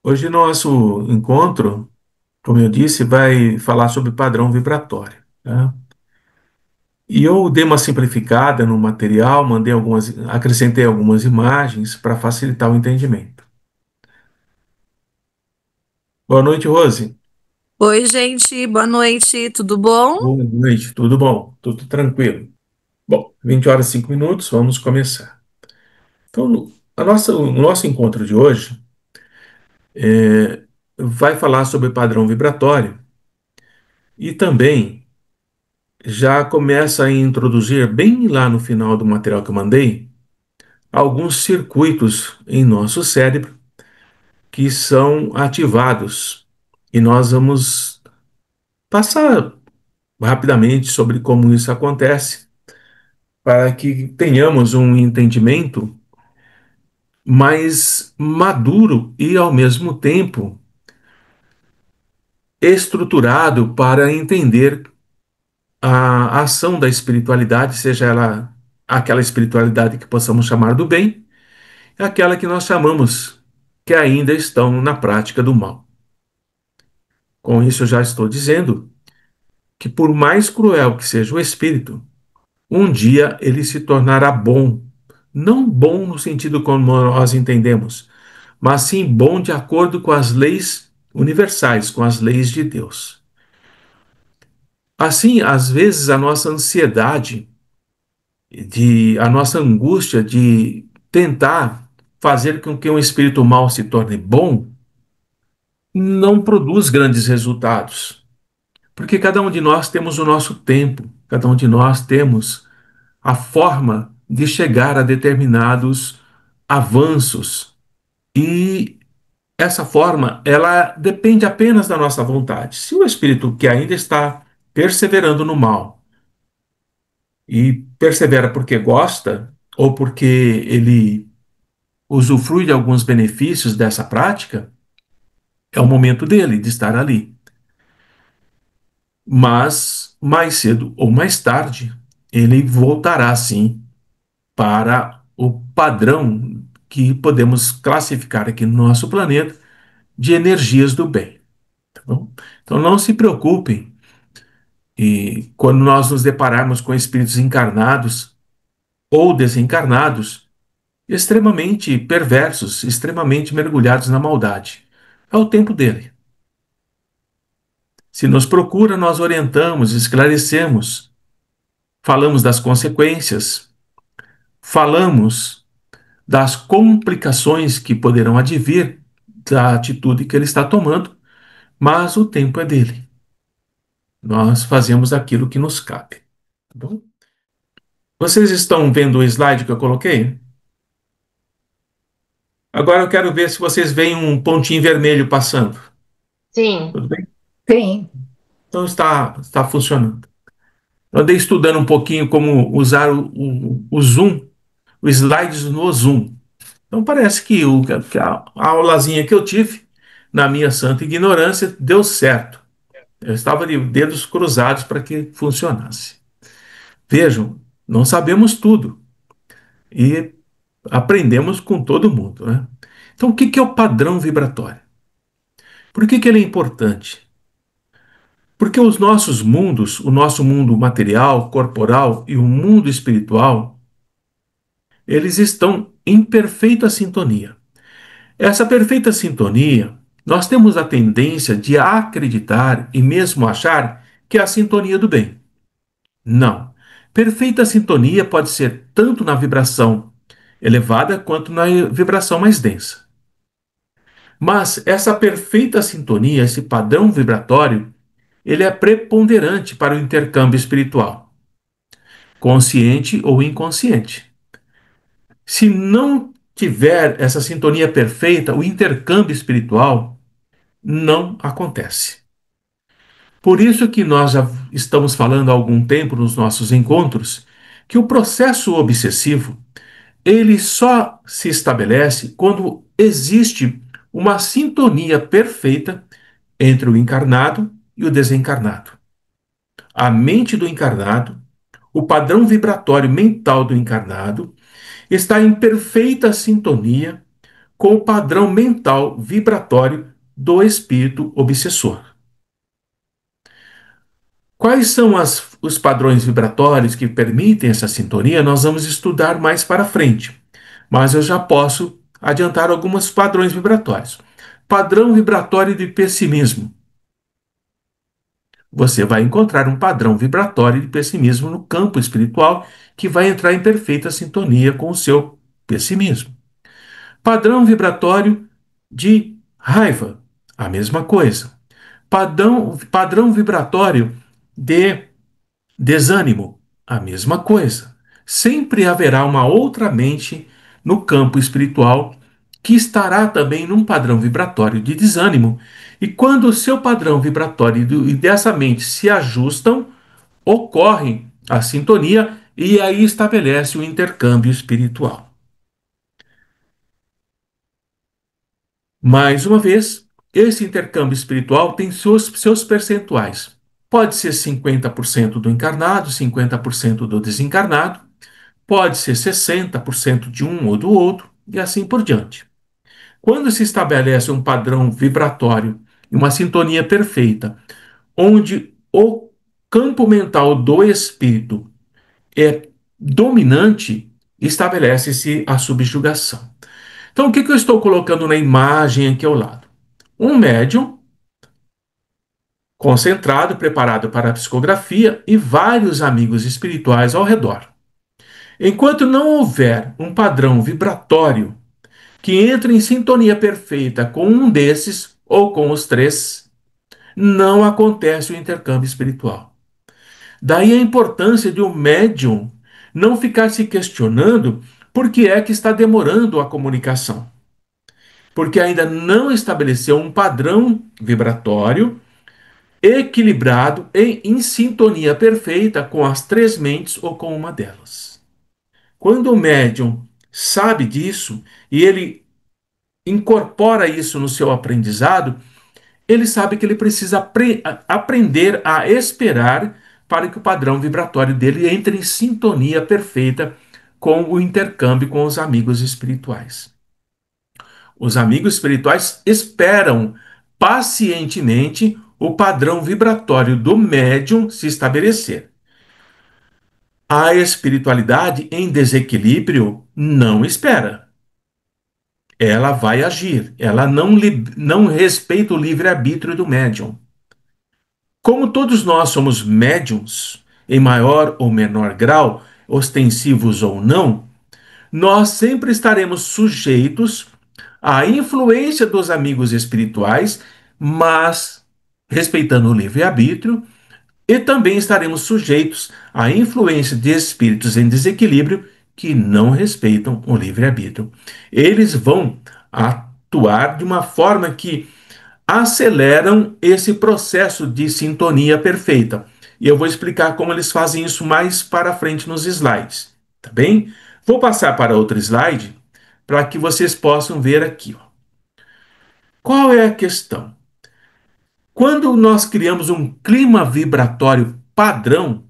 Hoje nosso encontro, como eu disse, vai falar sobre padrão vibratório, tá? E eu dei uma simplificada no material, acrescentei algumas imagens para facilitar o entendimento. Boa noite, Rose. Oi, gente, boa noite, tudo bom? Boa noite, tudo bom? Tudo tranquilo? Bom, 20 horas e 5 minutos, vamos começar. Então, o nosso encontro de hoje vai falar sobre padrão vibratório e também já começa a introduzir, bem lá no final do material que eu mandei, alguns circuitos em nosso cérebro que são ativados. E nós vamos passar rapidamente sobre como isso acontece, para que tenhamos um entendimento mais maduro e, ao mesmo tempo, estruturado para entender a ação da espiritualidade, seja ela aquela espiritualidade que possamos chamar do bem, e aquela que nós chamamos que ainda estão na prática do mal. Com isso, eu já estou dizendo que, por mais cruel que seja o espírito, um dia ele se tornará bom. Não bom no sentido como nós entendemos, mas sim bom de acordo com as leis universais, com as leis de Deus. Assim, às vezes, a nossa ansiedade, a nossa angústia de tentar fazer com que um espírito mal se torne bom, não produz grandes resultados. Porque cada um de nós temos o nosso tempo, cada um de nós temos a forma de chegar a determinados avanços. E essa forma, ela depende apenas da nossa vontade. Se o espírito que ainda está perseverando no mal e persevera porque gosta ou porque ele usufrui de alguns benefícios dessa prática, é o momento dele de estar ali. Mas mais cedo ou mais tarde, ele voltará sim para o padrão que podemos classificar aqui no nosso planeta de energias do bem. Tá bom? Então não se preocupem e quando nós nos depararmos com espíritos encarnados ou desencarnados, extremamente perversos, extremamente mergulhados na maldade. É o tempo dele. Se nos procura, nós orientamos, esclarecemos, falamos das consequências, falamos das complicações que poderão advir da atitude que ele está tomando, mas o tempo é dele. Nós fazemos aquilo que nos cabe. Tá bom? Vocês estão vendo o slide que eu coloquei? Agora eu quero ver se vocês veem um pontinho vermelho passando. Sim, Tudo bem? sim. Então está funcionando. Eu andei estudando um pouquinho como usar o Zoom, os slides no Zoom. Então parece que a aulazinha que eu tive, na minha santa ignorância, deu certo. Eu estava de dedos cruzados para que funcionasse. Vejam, não sabemos tudo e aprendemos com todo mundo, né? Então, o que é o padrão vibratório? Por que ele é importante? Porque os nossos mundos, o nosso mundo material, corporal e o mundo espiritual, eles estão em perfeita sintonia. Essa perfeita sintonia, nós temos a tendência de acreditar e mesmo achar que é a sintonia do bem. Não. Perfeita sintonia pode ser tanto na vibração elevada quanto na vibração mais densa. Mas essa perfeita sintonia, esse padrão vibratório, ele é preponderante para o intercâmbio espiritual, consciente ou inconsciente. Se não tiver essa sintonia perfeita, o intercâmbio espiritual não acontece. Por isso que nós já estamos falando há algum tempo nos nossos encontros que o processo obsessivo ele só se estabelece quando existe uma sintonia perfeita entre o encarnado e o desencarnado. A mente do encarnado, o padrão vibratório mental do encarnado está em perfeita sintonia com o padrão mental vibratório do espírito obsessor. Quais são os padrões vibratórios que permitem essa sintonia? Nós vamos estudar mais para frente, mas eu já posso adiantar alguns padrões vibratórios. Padrão vibratório de pessimismo. Você vai encontrar um padrão vibratório de pessimismo no campo espiritual que vai entrar em perfeita sintonia com o seu pessimismo. Padrão vibratório de raiva, a mesma coisa. Padrão vibratório de desânimo, a mesma coisa. Sempre haverá uma outra mente no campo espiritual que estará também num padrão vibratório de desânimo. E quando o seu padrão vibratório e dessa mente se ajustam, ocorre a sintonia e aí estabelece o intercâmbio espiritual. Mais uma vez, esse intercâmbio espiritual tem seus percentuais. Pode ser 50% do encarnado, 50% do desencarnado, pode ser 60% de um ou do outro, e assim por diante. Quando se estabelece um padrão vibratório e uma sintonia perfeita, onde o campo mental do espírito é dominante, estabelece-se a subjugação. Então, o que eu estou colocando na imagem aqui ao lado? Um médium concentrado, preparado para a psicografia e vários amigos espirituais ao redor. Enquanto não houver um padrão vibratório que entre em sintonia perfeita com um desses ou com os três, não acontece o intercâmbio espiritual. Daí a importância de um médium não ficar se questionando por que é que está demorando a comunicação. Porque ainda não estabeleceu um padrão vibratório equilibrado e em sintonia perfeita com as três mentes ou com uma delas. Quando o médium sabe disso e ele incorpora isso no seu aprendizado, ele sabe que ele precisa aprender a esperar para que o padrão vibratório dele entre em sintonia perfeita com o intercâmbio com os amigos espirituais. Os amigos espirituais esperam pacientemente o padrão vibratório do médium se estabelecer. A espiritualidade em desequilíbrio não espera. Ela vai agir, ela não respeita o livre-arbítrio do médium. Como todos nós somos médiums, em maior ou menor grau, ostensivos ou não, nós sempre estaremos sujeitos à influência dos amigos espirituais, mas respeitando o livre-arbítrio, e também estaremos sujeitos à influência de espíritos em desequilíbrio que não respeitam o livre-arbítrio. Eles vão atuar de uma forma que aceleram esse processo de sintonia perfeita. E eu vou explicar como eles fazem isso mais para frente nos slides, tá bem? Vou passar para outro slide para que vocês possam ver aqui. Ó. Qual é a questão? Quando nós criamos um clima vibratório padrão,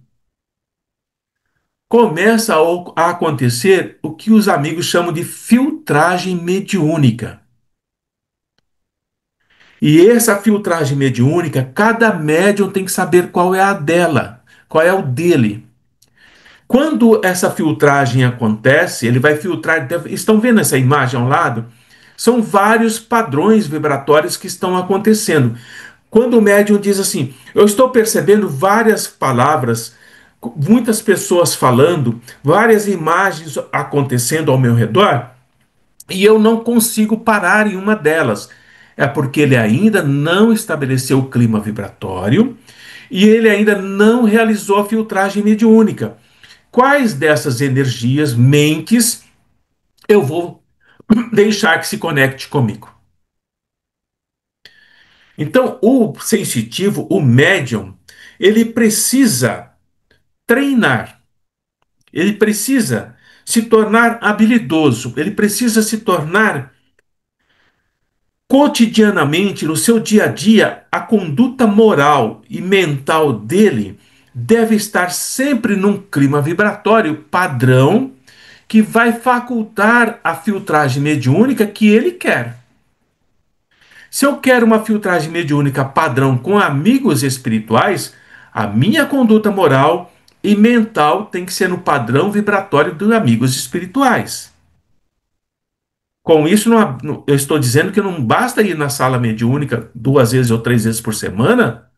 começa a acontecer o que os amigos chamam de filtragem mediúnica. E essa filtragem mediúnica, cada médium tem que saber qual é a dela, qual é o dele. Quando essa filtragem acontece, ele vai filtrar. Estão vendo essa imagem ao lado? São vários padrões vibratórios que estão acontecendo. Quando o médium diz assim, eu estou percebendo várias palavras, muitas pessoas falando, várias imagens acontecendo ao meu redor, e eu não consigo parar em uma delas. É porque ele ainda não estabeleceu o clima vibratório e ele ainda não realizou a filtragem mediúnica. Quais dessas energias, mentes, eu vou deixar que se conecte comigo? Então, o sensitivo, o médium, ele precisa treinar, ele precisa se tornar habilidoso, ele precisa se tornar cotidianamente, no seu dia a dia, a conduta moral e mental dele deve estar sempre num clima vibratório padrão que vai facultar a filtragem mediúnica que ele quer. Se eu quero uma filtragem mediúnica padrão com amigos espirituais, a minha conduta moral e mental tem que ser no padrão vibratório dos amigos espirituais. Com isso, eu estou dizendo que não basta ir na sala mediúnica 2 vezes ou 3 vezes por semana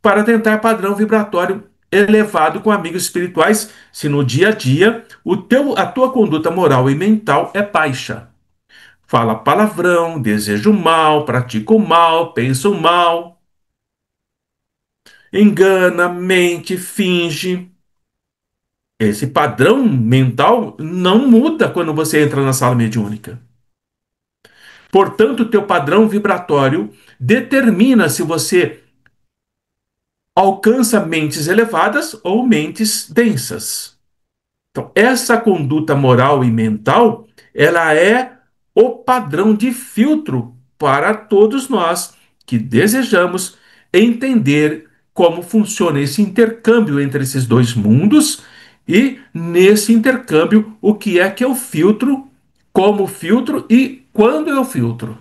para tentar padrão vibratório elevado com amigos espirituais, se no dia a dia a tua conduta moral e mental é baixa. Fala palavrão, deseja o mal, pratica o mal, pensa o mal, engana, mente, finge. Esse padrão mental não muda quando você entra na sala mediúnica. Portanto, o teu padrão vibratório determina se você alcança mentes elevadas ou mentes densas. Então, essa conduta moral e mental, ela é o padrão de filtro para todos nós que desejamos entender como funciona esse intercâmbio entre esses dois mundos e, nesse intercâmbio, o que é que eu filtro, como filtro e quando eu filtro.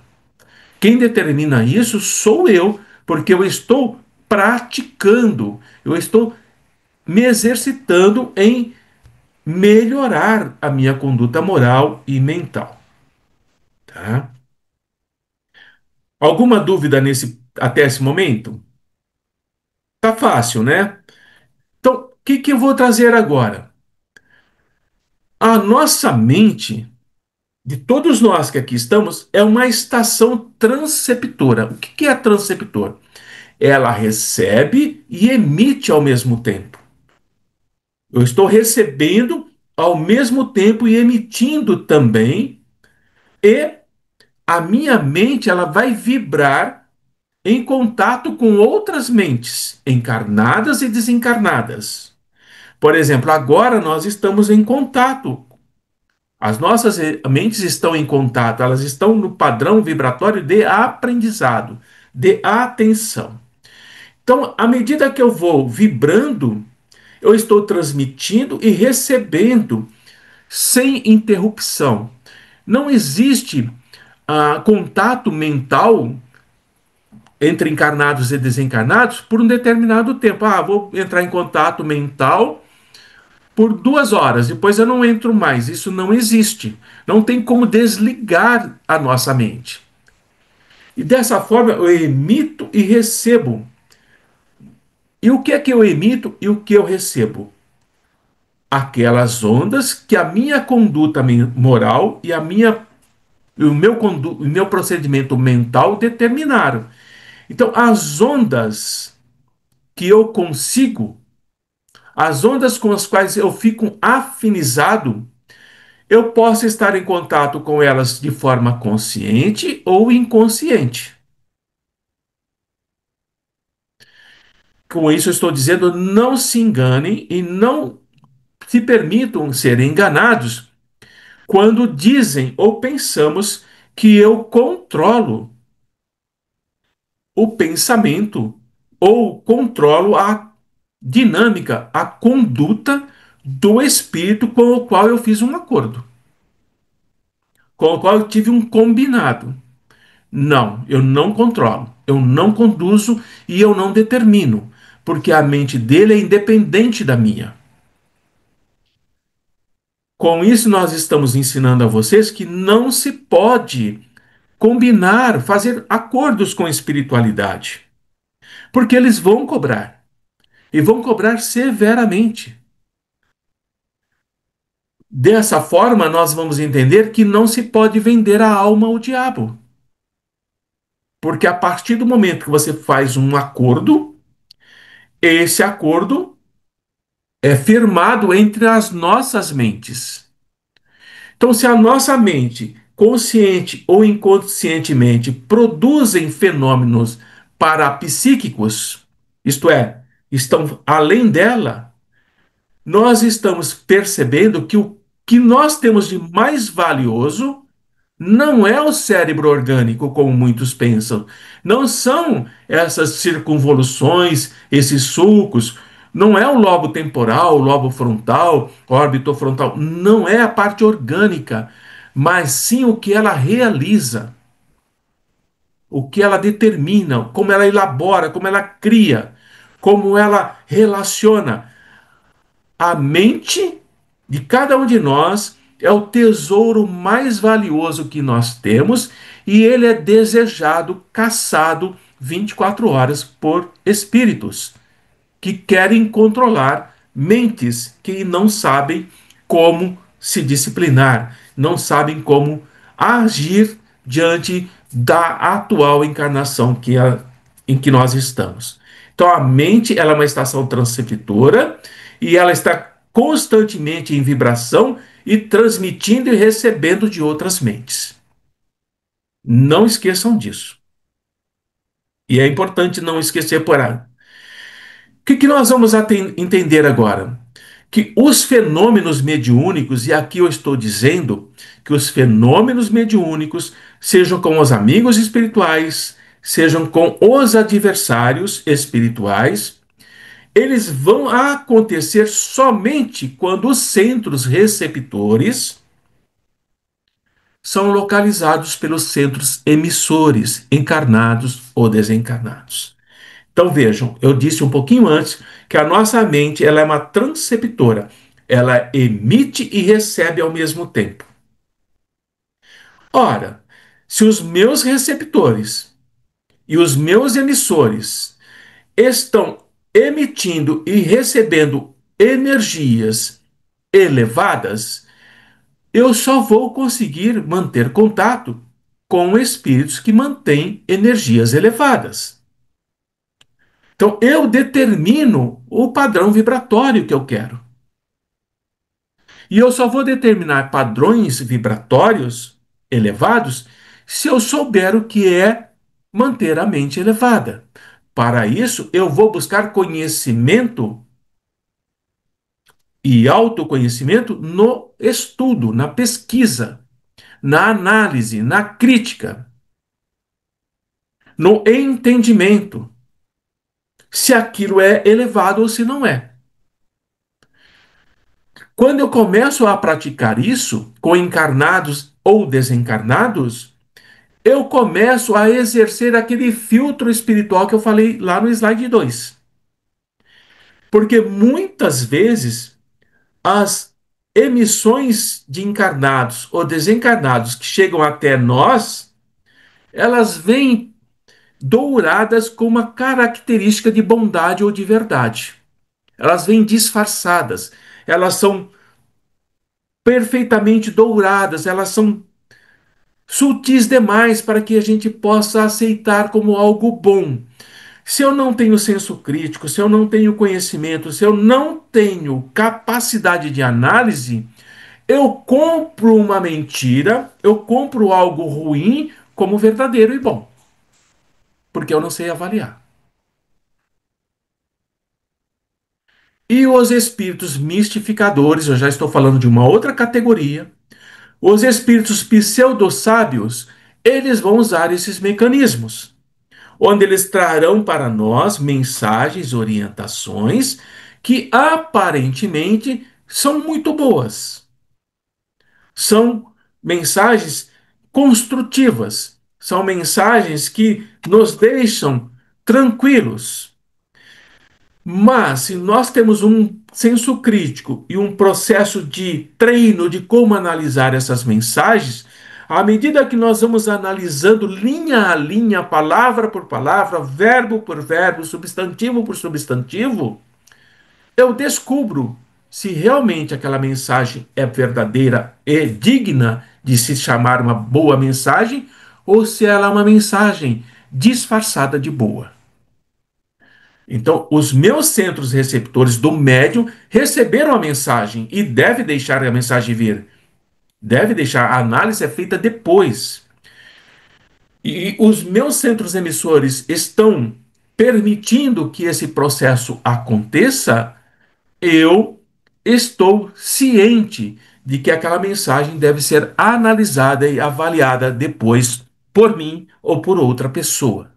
Quem determina isso sou eu, porque eu estou praticando, eu estou me exercitando em melhorar a minha conduta moral e mental. Tá? Alguma dúvida até esse momento? Tá fácil, né? Então, o que eu vou trazer agora? A nossa mente, de todos nós que aqui estamos, é uma estação transceptora. O que é transceptor? Ela recebe e emite ao mesmo tempo. Eu estou recebendo ao mesmo tempo e emitindo também, e a minha mente ela vai vibrar em contato com outras mentes, encarnadas e desencarnadas. Por exemplo, agora nós estamos em contato. As nossas mentes estão em contato, elas estão no padrão vibratório de aprendizado, de atenção. Então, à medida que eu vou vibrando, eu estou transmitindo e recebendo sem interrupção. Não existe contato mental entre encarnados e desencarnados por um determinado tempo. Vou entrar em contato mental por 2 horas, depois eu não entro mais. Isso não existe. Não tem como desligar a nossa mente. E dessa forma eu emito e recebo. E o que é que eu emito e o que eu recebo? Aquelas ondas que a minha conduta moral o meu procedimento mental determinaram. Então, as ondas que eu consigo, as ondas com as quais eu fico afinizado, eu posso estar em contato com elas de forma consciente ou inconsciente. Com isso, eu estou dizendo, não se enganem e não se permitam ser enganados quando dizem ou pensamos que eu controlo o pensamento ou controlo a dinâmica, a conduta do espírito com o qual eu fiz um acordo, com o qual eu tive um combinado. Não, eu não controlo, eu não conduzo e eu não determino, porque a mente dele é independente da minha. Com isso, nós estamos ensinando a vocês que não se pode combinar, fazer acordos com a espiritualidade, porque eles vão cobrar e vão cobrar severamente. Dessa forma, nós vamos entender que não se pode vender a alma ao diabo. Porque a partir do momento que você faz um acordo, esse acordo é firmado entre as nossas mentes. Então, se a nossa mente, consciente ou inconscientemente, produzem fenômenos parapsíquicos, isto é, estão além dela, nós estamos percebendo que o que nós temos de mais valioso não é o cérebro orgânico, como muitos pensam. Não são essas circunvoluções, esses sulcos, Não é o lobo temporal, o lobo frontal, órbito frontal. Não é a parte orgânica, mas sim o que ela realiza, o que ela determina, como ela elabora, como ela cria, como ela relaciona. A mente de cada um de nós é o tesouro mais valioso que nós temos e ele é desejado, caçado 24 horas por espíritos que querem controlar mentes que não sabem como se disciplinar, não sabem como agir diante da atual encarnação em que nós estamos. Então a mente ela é uma estação transceptora e ela está constantemente em vibração e transmitindo e recebendo de outras mentes. Não esqueçam disso. E é importante não esquecer por aí. O que nós vamos entender agora? Que os fenômenos mediúnicos, e aqui eu estou dizendo que os fenômenos mediúnicos, sejam com os amigos espirituais, sejam com os adversários espirituais, eles vão acontecer somente quando os centros receptores são localizados pelos centros emissores, encarnados ou desencarnados. Então vejam, eu disse um pouquinho antes que a nossa mente ela é uma transceptora. Ela emite e recebe ao mesmo tempo. Ora, se os meus receptores e os meus emissores estão emitindo e recebendo energias elevadas, eu só vou conseguir manter contato com espíritos que mantêm energias elevadas. Então, eu determino o padrão vibratório que eu quero. E eu só vou determinar padrões vibratórios elevados se eu souber o que é manter a mente elevada. Para isso, eu vou buscar conhecimento e autoconhecimento no estudo, na pesquisa, na análise, na crítica, no entendimento, se aquilo é elevado ou se não é. Quando eu começo a praticar isso com encarnados ou desencarnados, eu começo a exercer aquele filtro espiritual que eu falei lá no slide 2. Porque muitas vezes as emissões de encarnados ou desencarnados que chegam até nós, elas vêm douradas com uma característica de bondade ou de verdade. Elas vêm disfarçadas, elas são perfeitamente douradas, elas são sutis demais para que a gente possa aceitar como algo bom. Se eu não tenho senso crítico, se eu não tenho conhecimento, se eu não tenho capacidade de análise, eu compro uma mentira, eu compro algo ruim como verdadeiro e bom, porque eu não sei avaliar. E os espíritos mistificadores, eu já estou falando de uma outra categoria, os espíritos pseudo-sábios, eles vão usar esses mecanismos, onde eles trarão para nós mensagens, orientações que aparentemente são muito boas. São mensagens construtivas, são mensagens que nos deixam tranquilos. Mas se nós temos um senso crítico e um processo de treino de como analisar essas mensagens, à medida que nós vamos analisando linha a linha, palavra por palavra, verbo por verbo, substantivo por substantivo, eu descubro se realmente aquela mensagem é verdadeira e digna de se chamar uma boa mensagem ou se ela é uma mensagem disfarçada de boa. Então, os meus centros receptores do médium receberam a mensagem e deve deixar a mensagem vir. Deve deixar, a análise é feita depois. E os meus centros emissores estão permitindo que esse processo aconteça, eu estou ciente de que aquela mensagem deve ser analisada e avaliada depois por mim ou por outra pessoa.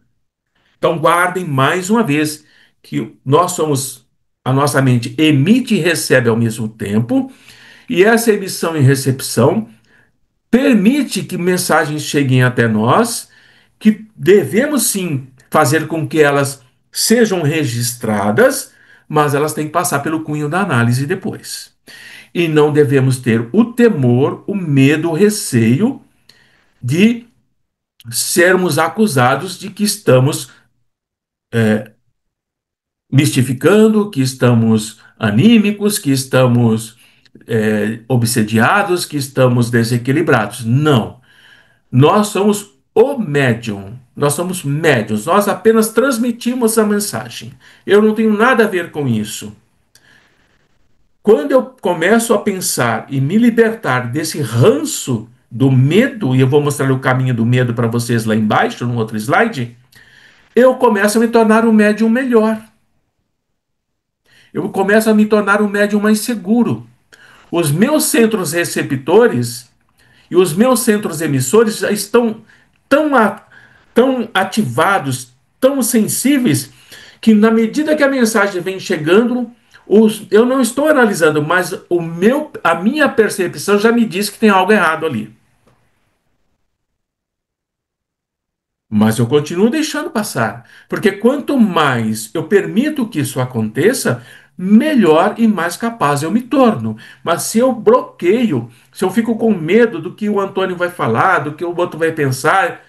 Então, guardem mais uma vez que nós somos a nossa mente emite e recebe ao mesmo tempo, e essa emissão e recepção permite que mensagens cheguem até nós, que devemos sim fazer com que elas sejam registradas, mas elas têm que passar pelo cunho da análise depois. E não devemos ter o temor, o medo, o receio de sermos acusados de que estamos mistificando, que estamos anímicos, que estamos obsediados, que estamos desequilibrados. Não. Nós somos o médium. Nós somos médiums. Nós apenas transmitimos a mensagem. Eu não tenho nada a ver com isso. Quando eu começo a pensar e me libertar desse ranço do medo, e eu vou mostrar o caminho do medo para vocês lá embaixo, no outro slide, eu começo a me tornar um médium melhor. Eu começo a me tornar um médium mais seguro. Os meus centros receptores e os meus centros emissores já estão tão, tão ativados, tão sensíveis, que na medida que a mensagem vem chegando, eu não estou analisando, mas a minha percepção já me diz que tem algo errado ali. Mas eu continuo deixando passar, porque quanto mais eu permito que isso aconteça, melhor e mais capaz eu me torno. Mas se eu bloqueio, se eu fico com medo do que o Antônio vai falar, do que o outro vai pensar,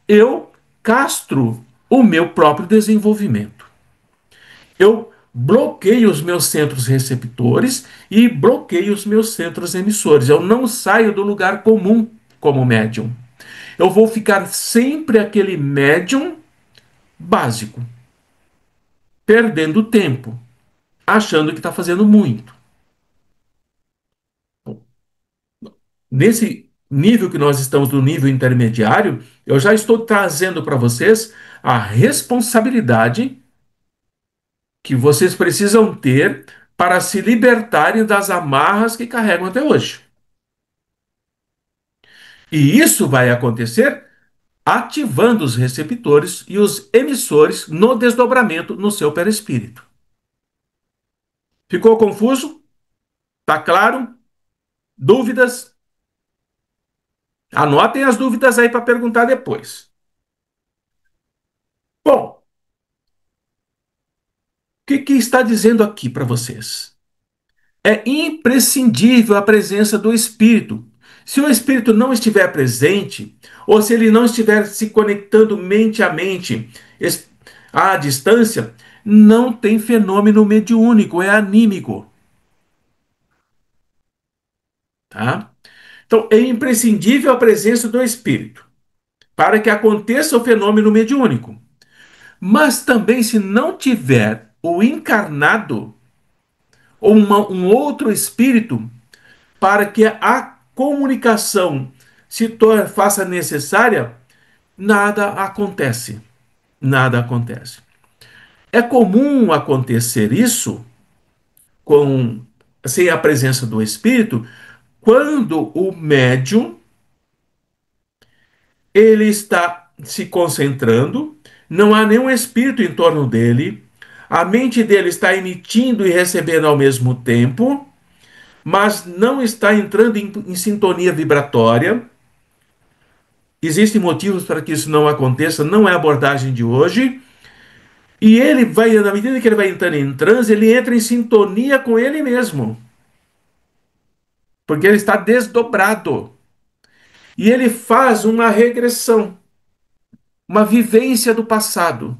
eu castro o meu próprio desenvolvimento. Eu bloqueio os meus centros receptores e bloqueio os meus centros emissores. Eu não saio do lugar comum como médium. Eu vou ficar sempre aquele médium básico, perdendo tempo, achando que está fazendo muito. Nesse nível que nós estamos, no nível intermediário, eu já estou trazendo para vocês a responsabilidade que vocês precisam ter para se libertarem das amarras que carregam até hoje. E isso vai acontecer ativando os receptores e os emissores no desdobramento no seu perispírito. Ficou confuso? Tá claro? Dúvidas? Anotem as dúvidas aí para perguntar depois. Bom, o que está dizendo aqui para vocês? É imprescindível a presença do Espírito. Se o Espírito não estiver presente, ou se ele não estiver se conectando mente a mente, à distância, não tem fenômeno mediúnico, é anímico. Tá? Então, é imprescindível a presença do Espírito para que aconteça o fenômeno mediúnico. Mas também, se não tiver o encarnado ou um outro espírito para que a comunicação faça necessária, nada acontece. Nada acontece. É comum acontecer isso sem a presença do espírito quando o médium ele está se concentrando, não há nenhum espírito em torno dele, a mente dele está emitindo e recebendo ao mesmo tempo, mas não está entrando em sintonia vibratória. Existem motivos para que isso não aconteça, não é a abordagem de hoje. E ele vai, na medida que ele vai entrando em transe, ele entra em sintonia com ele mesmo, porque ele está desdobrado. E ele faz uma regressão, uma vivência do passado.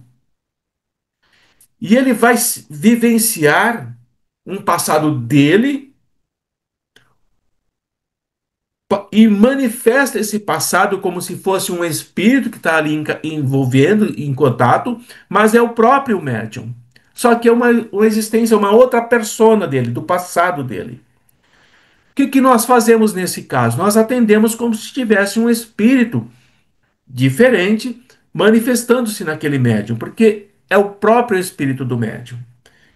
E ele vai vivenciar um passado dele e manifesta esse passado como se fosse um espírito que está ali envolvendo, em contato, mas é o próprio médium. Só que é uma existência, uma outra persona dele, do passado dele. O que nós fazemos nesse caso? Nós atendemos como se tivesse um espírito diferente manifestando-se naquele médium, porque é o próprio espírito do médium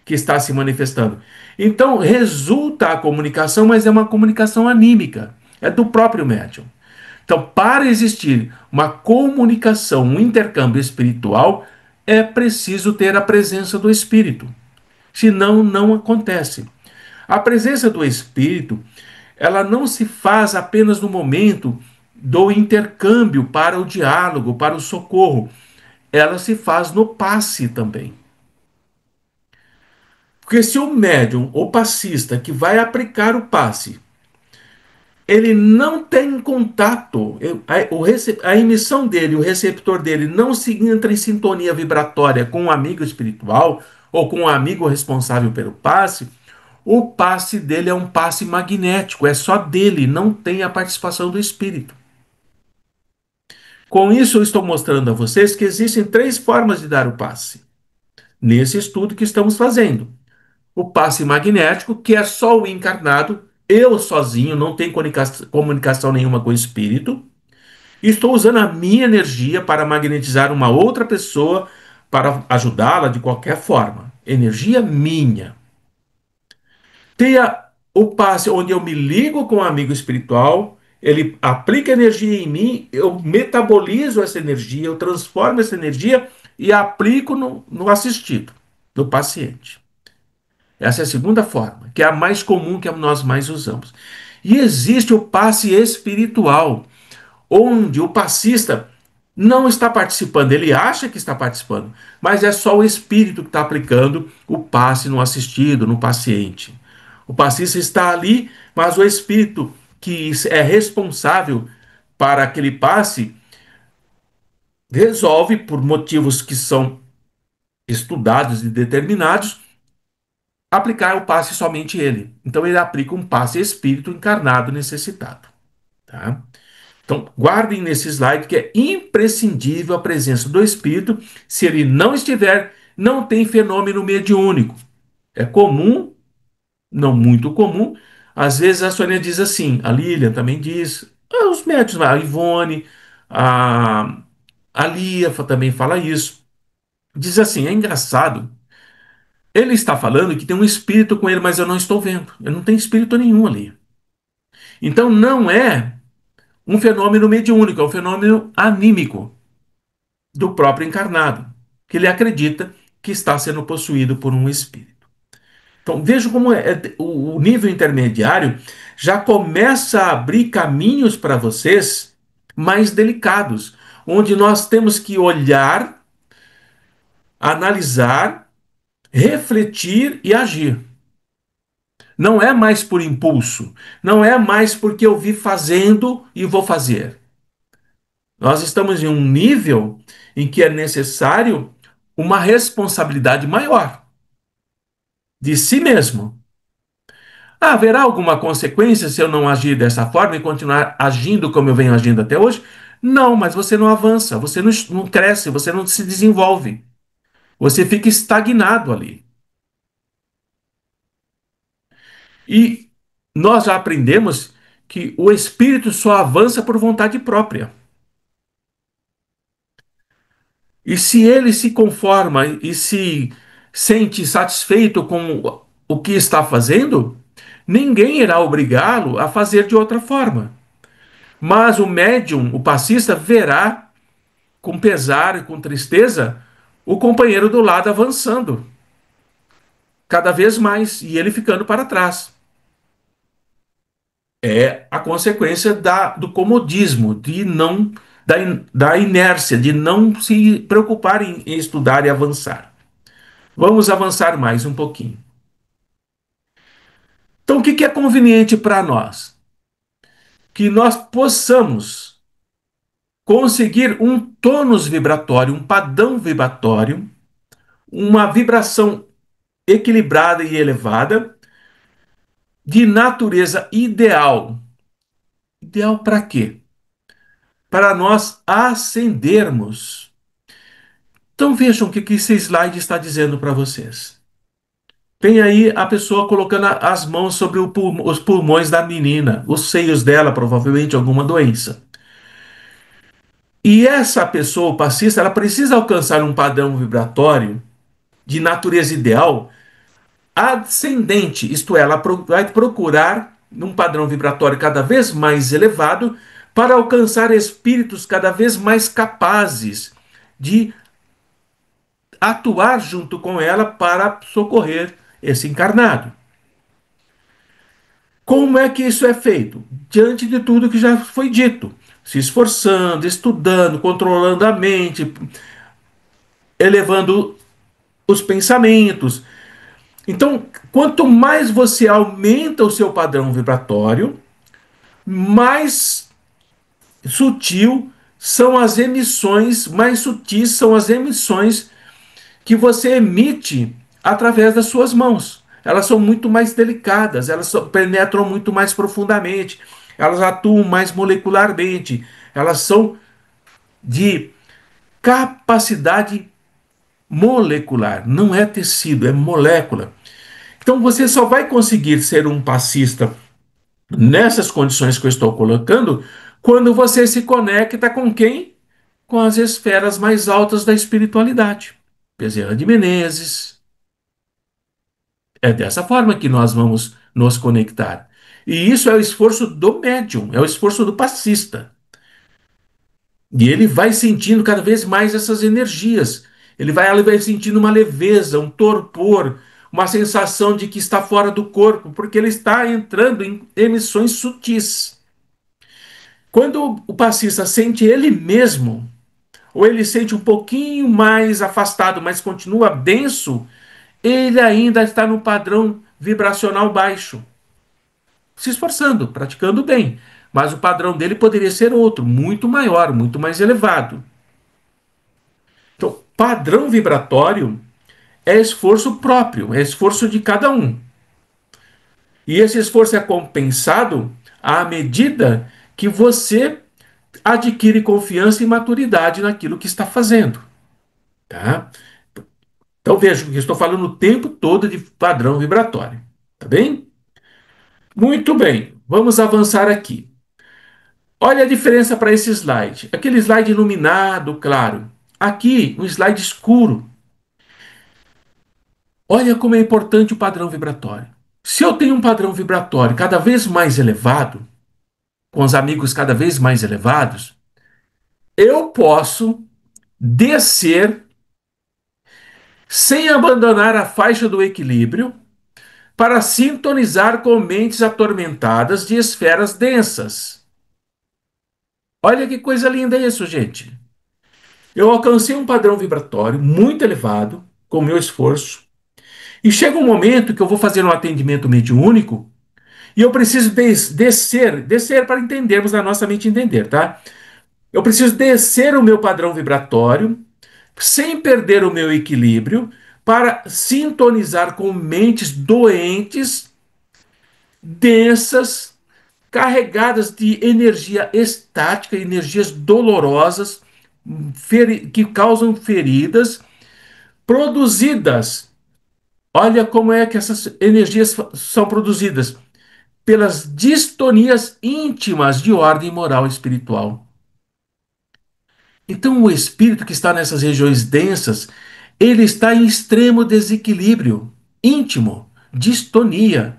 que está se manifestando. Então, resulta a comunicação, mas é uma comunicação anímica, é do próprio médium. Então, para existir uma comunicação, um intercâmbio espiritual, é preciso ter a presença do espírito. senão não acontece. A presença do Espírito, ela não se faz apenas no momento do intercâmbio para o diálogo, para o socorro. Ela se faz no passe também. Porque se o médium ou passista que vai aplicar o passe, ele não tem contato, a emissão dele, o receptor dele não se entra em sintonia vibratória com um amigo espiritual ou com um amigo responsável pelo passe, o passe dele é um passe magnético, é só dele, não tem a participação do espírito. Com isso, eu estou mostrando a vocês que existem três formas de dar o passe, nesse estudo que estamos fazendo. O passe magnético, que é só o encarnado, eu sozinho, não tenho comunicação nenhuma com o espírito. Estou usando a minha energia para magnetizar uma outra pessoa, para ajudá-la de qualquer forma. Energia minha. Tem o passe onde eu me ligo com um amigo espiritual, ele aplica energia em mim, eu metabolizo essa energia, eu transformo essa energia e aplico no assistido, no paciente. Essa é a segunda forma, que é a mais comum, que nós mais usamos. E existe o passe espiritual, onde o passista não está participando, ele acha que está participando, mas é só o espírito que está aplicando o passe no assistido, no paciente. O passista está ali, mas o espírito que é responsável para aquele passe resolve, por motivos que são estudados e determinados, aplicar o passe somente ele. Então ele aplica um passe espírito encarnado necessitado. Tá? Então guardem nesse slide que é imprescindível a presença do espírito. Se ele não estiver, não tem fenômeno mediúnico. É comum, não muito comum. Às vezes a Sônia diz assim, a Lilian também diz, os médicos, a Ivone, a, a Lia também fala isso. Diz assim, é engraçado. Ele está falando que tem um espírito com ele, mas eu não estou vendo. Eu não tenho espírito nenhum ali. Então não é um fenômeno mediúnico, é um fenômeno anímico do próprio encarnado, que ele acredita que está sendo possuído por um espírito. Então veja como o nível intermediário já começa a abrir caminhos para vocês mais delicados, onde nós temos que olhar, analisar, refletir e agir. Não é mais por impulso, não é mais porque eu vi fazendo e vou fazer. Nós estamos em um nível em que é necessário uma responsabilidade maior de si mesmo. Haverá alguma consequência se eu não agir dessa forma e continuar agindo como eu venho agindo até hoje? Não, mas você não avança, você não cresce, você não se desenvolve. Você fica estagnado ali. E nós já aprendemos que o espírito só avança por vontade própria. E se ele se conforma e se sente satisfeito com o que está fazendo, ninguém irá obrigá-lo a fazer de outra forma. Mas o médium, o passista, verá com pesar e com tristeza o companheiro do lado avançando cada vez mais e ele ficando para trás. É a consequência do comodismo, da, da inércia, de não se preocupar em estudar e avançar. Vamos avançar mais um pouquinho. Então, o que é conveniente para nós? Que nós possamos conseguir um tônus vibratório, um padrão vibratório, uma vibração equilibrada e elevada, de natureza ideal. Ideal para quê? Para nós ascendermos. Então vejam o que esse slide está dizendo para vocês. Tem aí a pessoa colocando as mãos sobre os pulmões da menina, os seios dela, provavelmente alguma doença. E essa pessoa, o passista, ela precisa alcançar um padrão vibratório de natureza ideal ascendente, isto é, ela vai procurar um padrão vibratório cada vez mais elevado para alcançar espíritos cada vez mais capazes de atuar junto com ela para socorrer esse encarnado. Como é que isso é feito? Diante de tudo que já foi dito, se esforçando, estudando, controlando a mente, elevando os pensamentos. Então, quanto mais você aumenta o seu padrão vibratório, mais sutil são as emissões, mais sutis são as emissões que você emite através das suas mãos. Elas são muito mais delicadas, elas penetram muito mais profundamente, elas atuam mais molecularmente, elas são de capacidade molecular, não é tecido, é molécula. Então você só vai conseguir ser um passista nessas condições que eu estou colocando quando você se conecta com quem? Com as esferas mais altas da espiritualidade. Bezerra de Menezes. É dessa forma que nós vamos nos conectar. E isso é o esforço do médium, é o esforço do passista. E ele vai sentindo cada vez mais essas energias. Ele vai sentindo uma leveza, um torpor, uma sensação de que está fora do corpo, porque ele está entrando em emissões sutis. Quando o passista sente ele mesmo, ou ele sente um pouquinho mais afastado, mas continua denso, ele ainda está no padrão vibracional baixo, se esforçando, praticando bem. Mas o padrão dele poderia ser outro, muito maior, muito mais elevado. Então, padrão vibratório é esforço próprio, é esforço de cada um. E esse esforço é compensado à medida que você adquire confiança e maturidade naquilo que está fazendo. Tá? Então veja que eu estou falando o tempo todo de padrão vibratório. Tá bem? Muito bem, vamos avançar aqui. Olha a diferença para esse slide. Aquele slide iluminado, claro. Aqui, um slide escuro. Olha como é importante o padrão vibratório. Se eu tenho um padrão vibratório cada vez mais elevado, com os amigos cada vez mais elevados, eu posso descer sem abandonar a faixa do equilíbrio para sintonizar com mentes atormentadas de esferas densas. Olha que coisa linda isso, gente. Eu alcancei um padrão vibratório muito elevado com o meu esforço, e chega um momento que eu vou fazer um atendimento mediúnico e eu preciso descer para entendermos a nossa mente entender, tá? Eu preciso descer o meu padrão vibratório sem perder o meu equilíbrio para sintonizar com mentes doentes, densas, carregadas de energia estática, energias dolorosas, que causam feridas, produzidas. Olha como é que essas energias são produzidas pelas distonias íntimas de ordem moral e espiritual. Então, o espírito que está nessas regiões densas, ele está em extremo desequilíbrio íntimo, distonia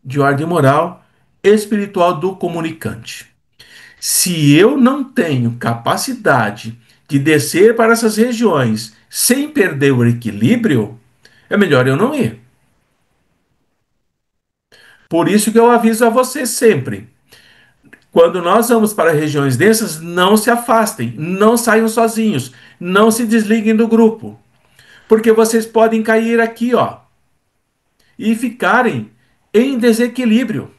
de ordem moral e espiritual do comunicante. Se eu não tenho capacidade de descer para essas regiões sem perder o equilíbrio, é melhor eu não ir. Por isso que eu aviso a você sempre. Quando nós vamos para regiões densas, não se afastem, não saiam sozinhos, não se desliguem do grupo, porque vocês podem cair aqui, ó, e ficarem em desequilíbrio,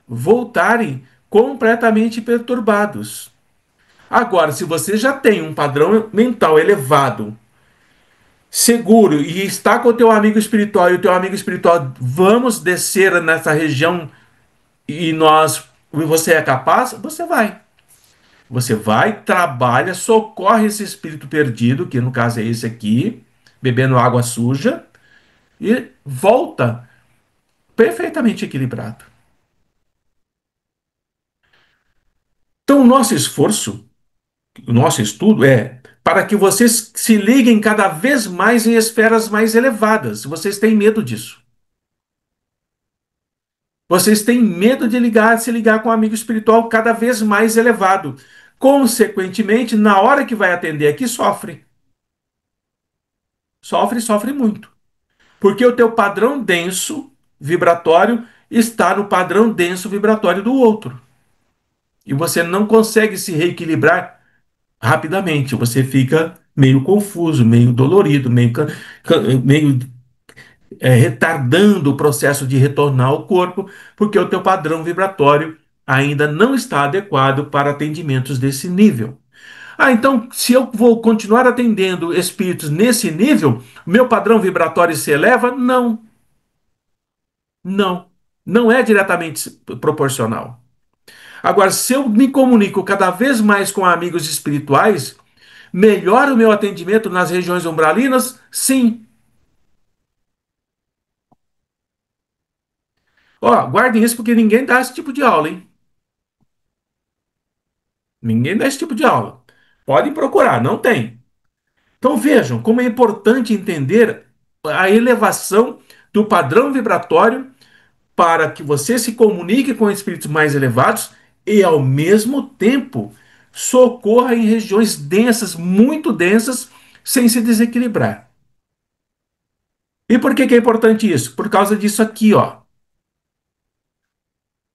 voltarem completamente perturbados. Agora, se você já tem um padrão mental elevado, seguro e está com o teu amigo espiritual e o teu amigo espiritual, vamos descer nessa região e você é capaz, você vai. Você vai, trabalha, socorre esse espírito perdido, que no caso é esse aqui, bebendo água suja, e volta perfeitamente equilibrado. Então, o nosso esforço, o nosso estudo é para que vocês se liguem cada vez mais em esferas mais elevadas. Vocês têm medo disso. Vocês têm medo de se ligar com um amigo espiritual cada vez mais elevado. Consequentemente, na hora que vai atender aqui, sofre. Sofre, sofre muito. Porque o teu padrão denso vibratório está no padrão denso vibratório do outro. E você não consegue se reequilibrar rapidamente. Você fica meio confuso, meio dolorido, meio retardando o processo de retornar ao corpo, porque o teu padrão vibratório ainda não está adequado para atendimentos desse nível. Ah, então, se eu vou continuar atendendo espíritos nesse nível, meu padrão vibratório se eleva? Não, não. Não é diretamente proporcional. Agora, se eu me comunico cada vez mais com amigos espirituais, melhora o meu atendimento nas regiões umbralinas? Sim. Ó, guardem isso porque ninguém dá esse tipo de aula, hein? Ninguém dá esse tipo de aula. Podem procurar, não tem. Então vejam como é importante entender a elevação do padrão vibratório para que você se comunique com espíritos mais elevados e, ao mesmo tempo, socorra em regiões densas, muito densas, sem se desequilibrar. E por que que é importante isso? Por causa disso aqui, ó.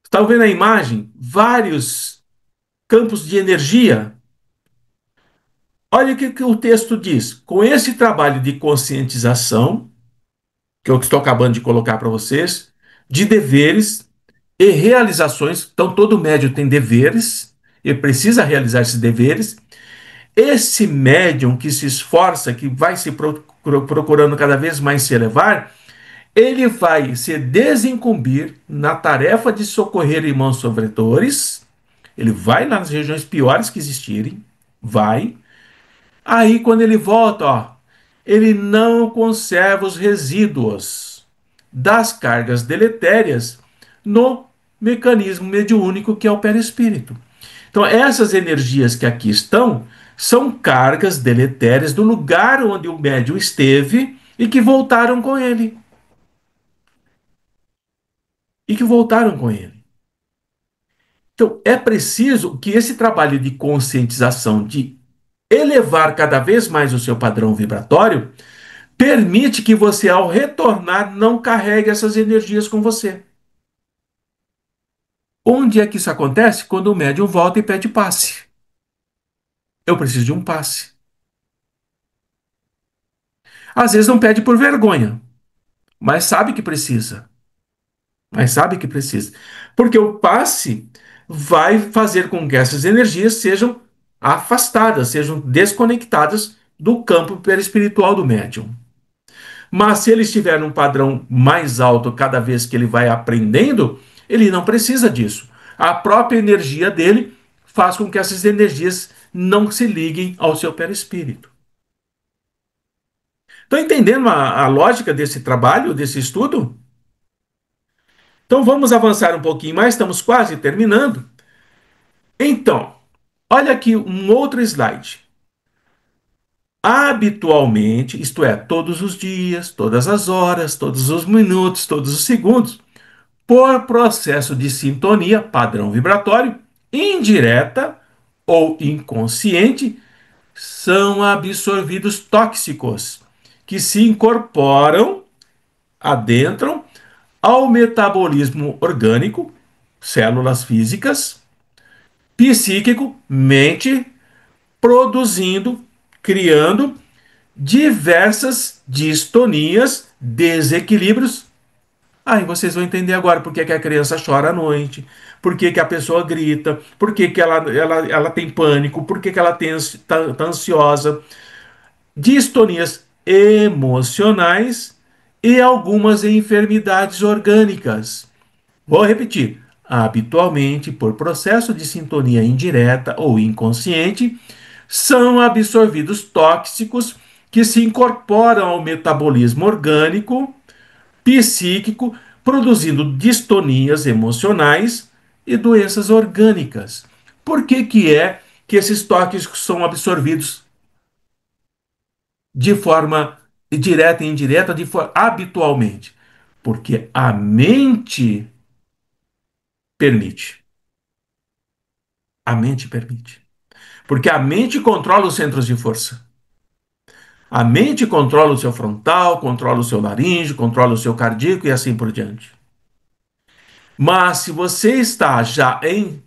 Estão vendo a imagem? Vários campos de energia. Olha o que o texto diz. Com esse trabalho de conscientização, que eu estou acabando de colocar para vocês, de deveres e realizações. Então, todo médium tem deveres, ele precisa realizar esses deveres. Esse médium que se esforça, que vai se procurando cada vez mais se elevar, ele vai se desincumbir na tarefa de socorrer irmãos sofredores. Ele vai nas regiões piores que existirem, vai. Aí, quando ele volta, ó, ele não conserva os resíduos das cargas deletérias no mecanismo mediúnico que é o perispírito. Então, essas energias que aqui estão são cargas deletérias do lugar onde o médium esteve e que voltaram com ele. E que voltaram com ele. Então, é preciso que esse trabalho de conscientização, de elevar cada vez mais o seu padrão vibratório, permite que você, ao retornar, não carregue essas energias com você. Onde é que isso acontece? Quando o médium volta e pede passe. Eu preciso de um passe. Às vezes não pede por vergonha, mas sabe que precisa. Mas sabe que precisa. Porque o passe vai fazer com que essas energias sejam afastadas, sejam desconectadas do campo perispiritual do médium. Mas se ele estiver num padrão mais alto cada vez que ele vai aprendendo, ele não precisa disso. A própria energia dele faz com que essas energias não se liguem ao seu perispírito. Estão entendendo a lógica desse trabalho, desse estudo? Então vamos avançar um pouquinho mais, estamos quase terminando. Então, olha aqui um outro slide. Habitualmente, isto é, todos os dias, todas as horas, todos os minutos, todos os segundos, por processo de sintonia, padrão vibratório, indireta ou inconsciente, são absorvidos tóxicos que se incorporam, adentram ao metabolismo orgânico, células físicas, psíquico, mente, produzindo, criando diversas distonias, desequilíbrios. Aí vocês vão entender agora por que que a criança chora à noite, por que que a pessoa grita, por que que ela tem pânico, por que que ela tá ansiosa. Distonias emocionais e algumas enfermidades orgânicas. Vou repetir. Habitualmente, por processo de sintonia indireta ou inconsciente, são absorvidos tóxicos que se incorporam ao metabolismo orgânico, psíquico, produzindo distonias emocionais e doenças orgânicas. Por que que é que esses tóxicos são absorvidos de forma direta e indireta, habitualmente? Porque a mente permite. A mente permite. Porque a mente controla os centros de força. A mente controla o seu frontal, controla o seu laríngeo, controla o seu cardíaco e assim por diante. Mas se você está já em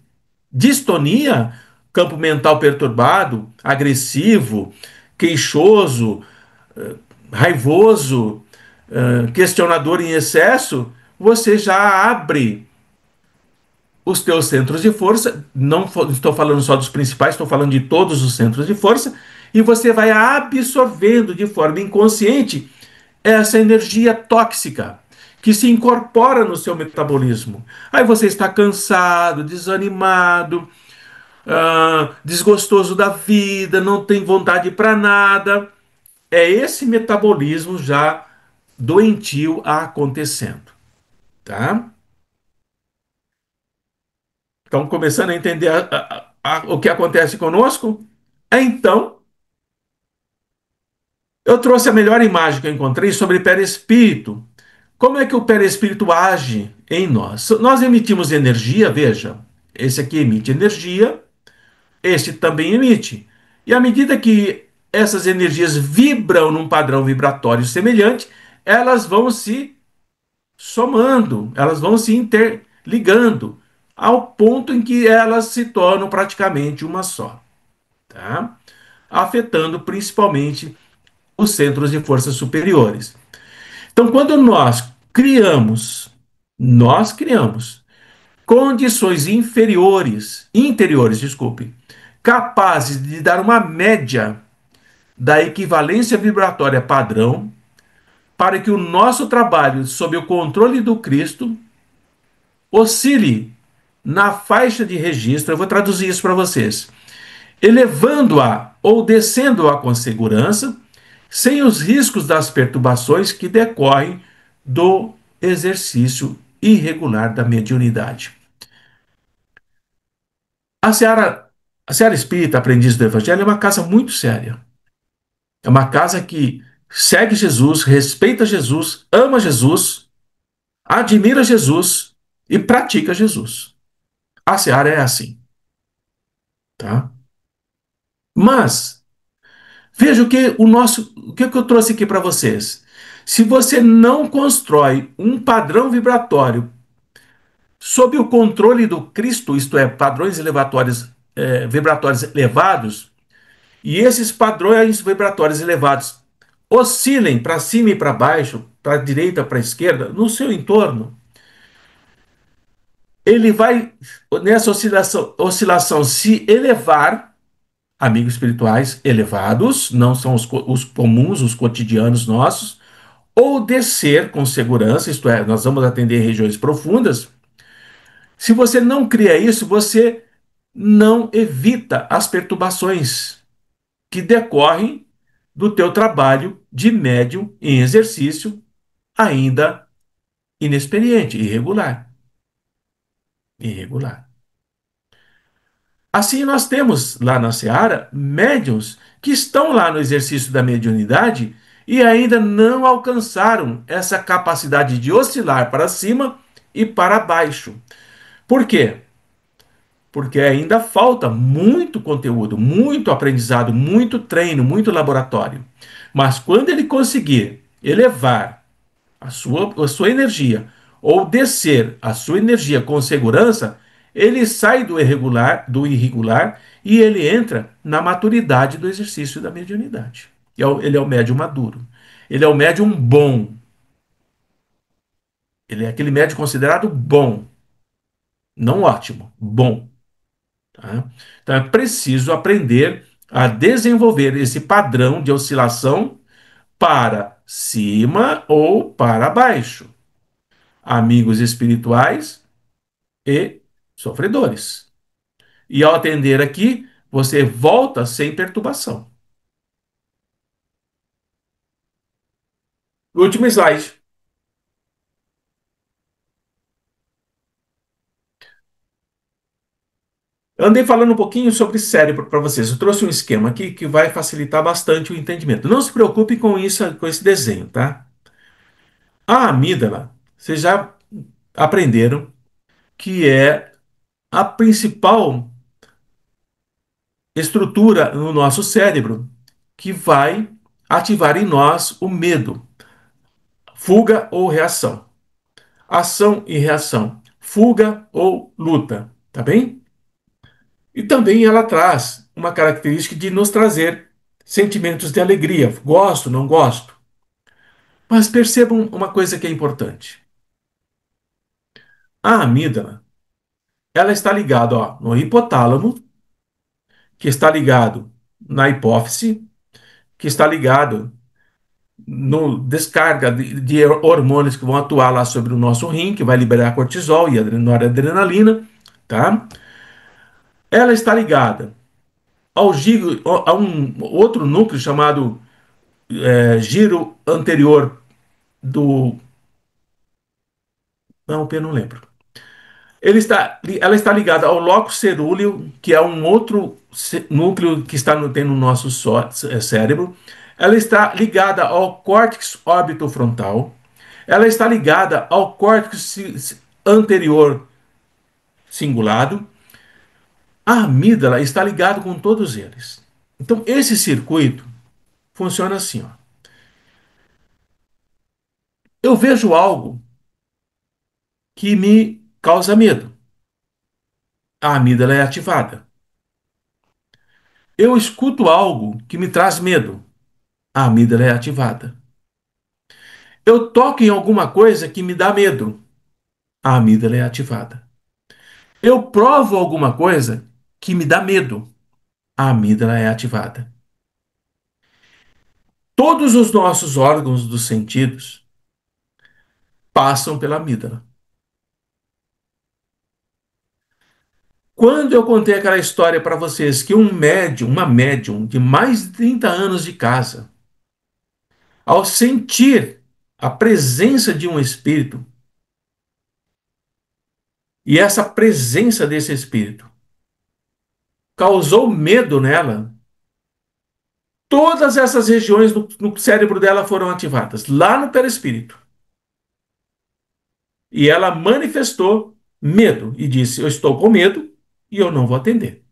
distonia, campo mental perturbado, agressivo, queixoso, raivoso, questionador em excesso, você já abre os teus centros de força, não estou falando só dos principais, estou falando de todos os centros de força, e você vai absorvendo de forma inconsciente essa energia tóxica que se incorpora no seu metabolismo. Aí você está cansado, desanimado, desgostoso da vida, não tem vontade para nada. É esse metabolismo já doentio acontecendo, tá? Estão começando a entender o que acontece conosco? Então, eu trouxe a melhor imagem que eu encontrei sobre perispírito. Como é que o perispírito age em nós? Nós emitimos energia, veja, esse aqui emite energia, este também emite. E à medida que essas energias vibram num padrão vibratório semelhante, elas vão se somando, elas vão se interligando, ao ponto em que elas se tornam praticamente uma só, tá? Afetando principalmente os centros de forças superiores. Então, quando nós criamos condições interiores, desculpe, capazes de dar uma média da equivalência vibratória padrão para que o nosso trabalho sob o controle do Cristo oscile na faixa de registro. Eu vou traduzir isso para vocês. Elevando-a ou descendo-a com segurança, sem os riscos das perturbações que decorrem do exercício irregular da mediunidade. A Seara, a Seara Espírita, Aprendiz do Evangelho, é uma casa muito séria. É uma casa que segue Jesus, respeita Jesus, ama Jesus, admira Jesus e pratica Jesus. A Seara é assim, tá? Mas veja o que eu trouxe aqui para vocês. Se você não constrói um padrão vibratório sob o controle do Cristo, isto é, padrões vibratórios elevados, e esses padrões vibratórios elevados oscilem para cima e para baixo, para a direita, para a esquerda, no seu entorno, ele vai, nessa oscilação se elevar, amigos espirituais elevados, não são os comuns, os cotidianos nossos, ou descer com segurança, isto é, nós vamos atender regiões profundas. Se você não cria isso, você não evita as perturbações que decorrem do teu trabalho de médium em exercício, ainda inexperiente, irregular. Irregular. Assim, nós temos lá na Seara médiums que estão lá no exercício da mediunidade e ainda não alcançaram essa capacidade de oscilar para cima e para baixo. Por quê? Porque ainda falta muito conteúdo, muito aprendizado, muito treino, muito laboratório. Mas quando ele conseguir elevar a sua energia ou descer a sua energia com segurança, ele sai do irregular e ele entra na maturidade do exercício da mediunidade. Ele é o médium maduro. Ele é o médium bom. Ele é aquele médium considerado bom, não ótimo, bom. Tá? Então é preciso aprender a desenvolver esse padrão de oscilação para cima ou para baixo. Amigos espirituais e sofredores. E ao atender aqui, você volta sem perturbação. Último slide. Eu andei falando um pouquinho sobre cérebro para vocês. Eu trouxe um esquema aqui que vai facilitar bastante o entendimento. Não se preocupe com isso, com esse desenho, tá? A amígdala, vocês já aprenderam que é a principal estrutura no nosso cérebro que vai ativar em nós o medo, fuga ou reação, ação e reação, fuga ou luta, tá bem? E também ela traz uma característica de nos trazer sentimentos de alegria, gosto, não gosto. Mas percebam uma coisa que é importante. A amígdala, ela está ligada, ó, no hipotálamo, que está ligado na hipófise, que está ligado no descarga de hormônios que vão atuar lá sobre o nosso rim, que vai liberar cortisol e noradrenalina, tá? Ela está ligada a um outro núcleo chamado giro anterior do... Não, eu não lembro. Ela está ligada ao locus cerúleo, que é um outro núcleo que tem no nosso cérebro. Ela está ligada ao córtex orbitofrontal. Ela está ligada ao córtex anterior cingulado. A amígdala está ligada com todos eles. Então, esse circuito funciona assim, ó. Eu vejo algo que me causa medo. A amígdala é ativada. Eu escuto algo que me traz medo. A amígdala é ativada. Eu toco em alguma coisa que me dá medo. A amígdala é ativada. Eu provo alguma coisa que me dá medo. A amígdala é ativada. Todos os nossos órgãos dos sentidos passam pela amígdala. Quando eu contei aquela história para vocês que uma médium de mais de 30 anos de casa, ao sentir a presença de um espírito, e essa presença desse espírito causou medo nela, todas essas regiões no cérebro dela foram ativadas, lá no perispírito. E ela manifestou medo e disse: eu estou com medo e eu não vou atender.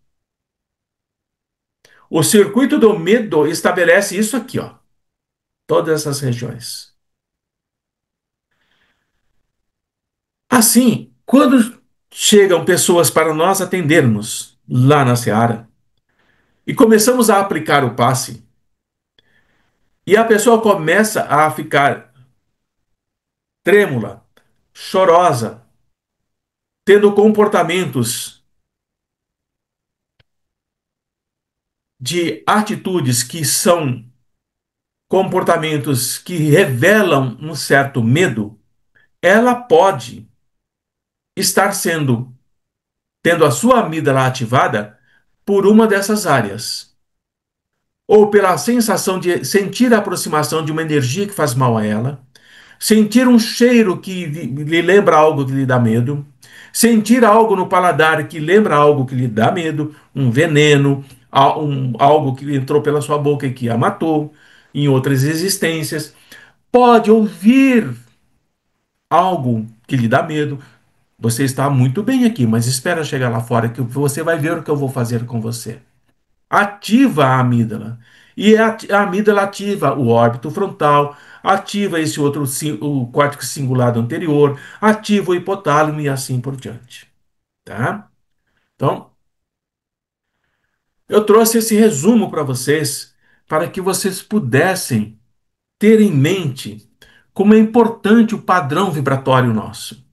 O circuito do medo estabelece isso aqui, ó, todas essas regiões. Assim, quando chegam pessoas para nós atendermos lá na Seara e começamos a aplicar o passe, e a pessoa começa a ficar trêmula, chorosa, tendo comportamentos de atitudes que são comportamentos que revelam um certo medo, ela pode estar tendo a sua amígdala ativada por uma dessas áreas, ou pela sensação de sentir a aproximação de uma energia que faz mal a ela, sentir um cheiro que lhe lembra algo que lhe dá medo, sentir algo no paladar que lembra algo que lhe dá medo, um veneno, algo que entrou pela sua boca e que a matou em outras existências. Pode ouvir algo que lhe dá medo. Você está muito bem aqui, mas espera chegar lá fora que você vai ver o que eu vou fazer com você. Ativa a amígdala. E a amígdala ativa o órbito frontal, ativa esse outro, o córtex cingulado anterior, ativa o hipotálamo e assim por diante. Tá? Então, eu trouxe esse resumo para vocês, para que vocês pudessem ter em mente como é importante o padrão vibratório nosso.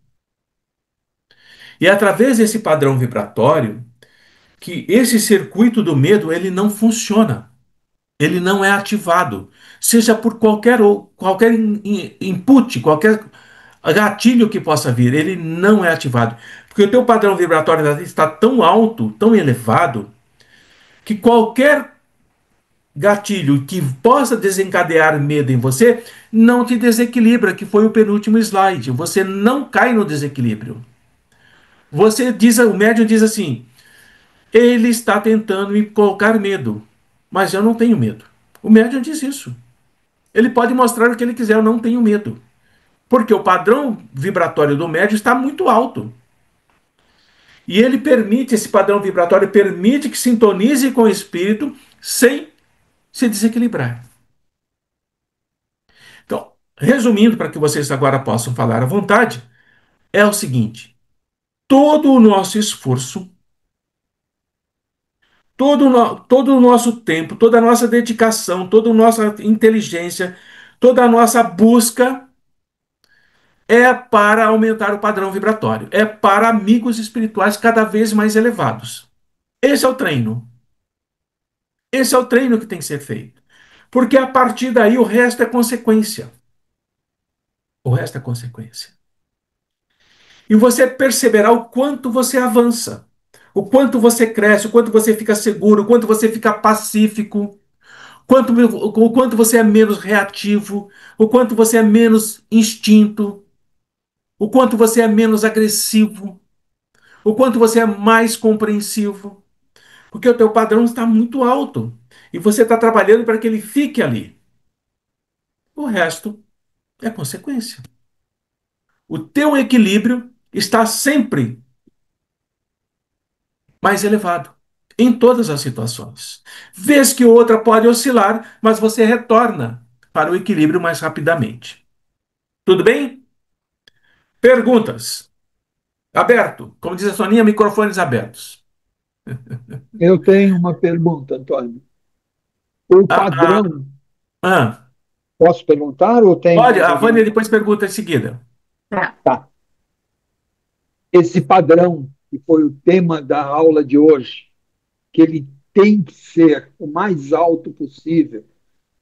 E é através desse padrão vibratório que esse circuito do medo ele não funciona. Ele não é ativado, seja por qualquer input, qualquer gatilho que possa vir, ele não é ativado. Porque o teu padrão vibratório está tão alto, tão elevado, que qualquer gatilho que possa desencadear medo em você não te desequilibra, que foi o penúltimo slide. Você não cai no desequilíbrio. O médium diz assim: ele está tentando me colocar medo, mas eu não tenho medo. O médium diz isso. Ele pode mostrar o que ele quiser, eu não tenho medo. Porque o padrão vibratório do médium está muito alto. E ele permite, esse padrão vibratório permite que sintonize com o espírito sem se desequilibrar. Então, resumindo, para que vocês agora possam falar à vontade, é o seguinte: todo o nosso esforço, todo o nosso tempo, toda a nossa dedicação, toda a nossa inteligência, toda a nossa busca é para aumentar o padrão vibratório, é para amigos espirituais cada vez mais elevados. Esse é o treino. Esse é o treino que tem que ser feito. Porque a partir daí o resto é consequência. O resto é consequência. E você perceberá o quanto você avança, o quanto você cresce, o quanto você fica seguro, o quanto você fica pacífico, o quanto você é menos reativo, o quanto você é menos instinto, o quanto você é menos agressivo, o quanto você é mais compreensivo, porque o teu padrão está muito alto e você está trabalhando para que ele fique ali. O resto é consequência. O teu equilíbrio está sempre mais elevado em todas as situações. Vez que outra pode oscilar, mas você retorna para o equilíbrio mais rapidamente. Tudo bem? Perguntas? Aberto. Como diz a Soninha, microfones abertos. Eu tenho uma pergunta, Antônio. O Ah, ah, padrão, ah. posso perguntar ou tem Pode, mais a alguém? Vânia depois pergunta em seguida. Tá. Tá. Esse padrão, que foi o tema da aula de hoje, que ele tem que ser o mais alto possível,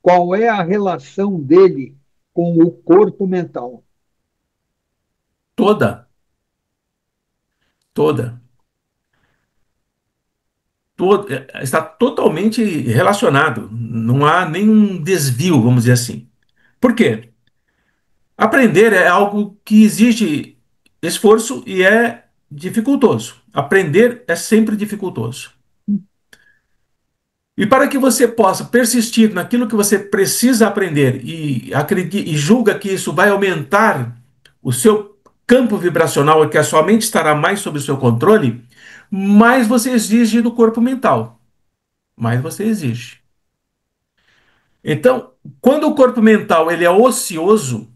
qual é a relação dele com o corpo mental? Toda, toda, está totalmente relacionado. Não há nenhum desvio, vamos dizer assim. Por quê? Aprender é algo que exige esforço e é dificultoso. Aprender é sempre dificultoso. E para que você possa persistir naquilo que você precisa aprender e, e julga que isso vai aumentar o seu campo vibracional e que a sua mente estará mais sob o seu controle, mais você exige do corpo mental. Mais você exige. Então, quando o corpo mental ele é ocioso,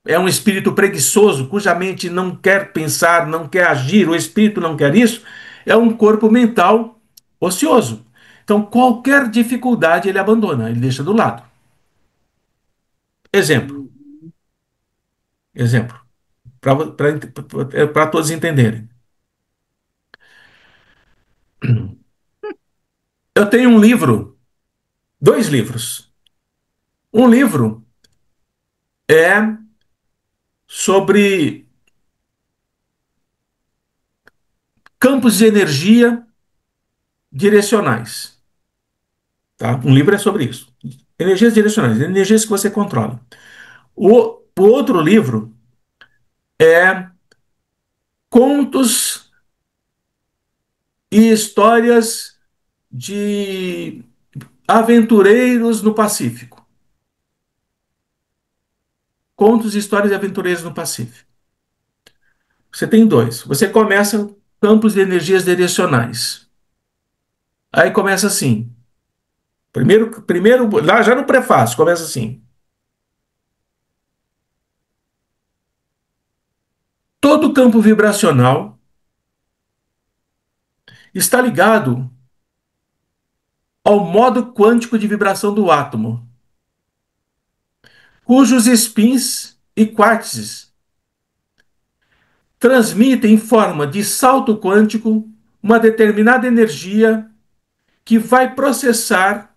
é um espírito preguiçoso, cuja mente não quer pensar, não quer agir, o espírito não quer isso, é um corpo mental ocioso. Então, qualquer dificuldade ele abandona, ele deixa do lado. Exemplo, exemplo, para todos entenderem. Eu tenho um livro, dois livros. Um livro é sobre campos de energia direcionais. Tá? Um livro é sobre isso. Energias direcionais, energias que você controla. O outro livro é contos e histórias de aventureiros no Pacífico. Contos e histórias de aventureiros no Pacífico. Você tem dois. Você começa campos de energias direcionais. Aí começa assim. Lá já no prefácio, começa assim. Todo campo vibracional está ligado ao modo quântico de vibração do átomo, cujos spins e quarks transmitem em forma de salto quântico uma determinada energia que vai processar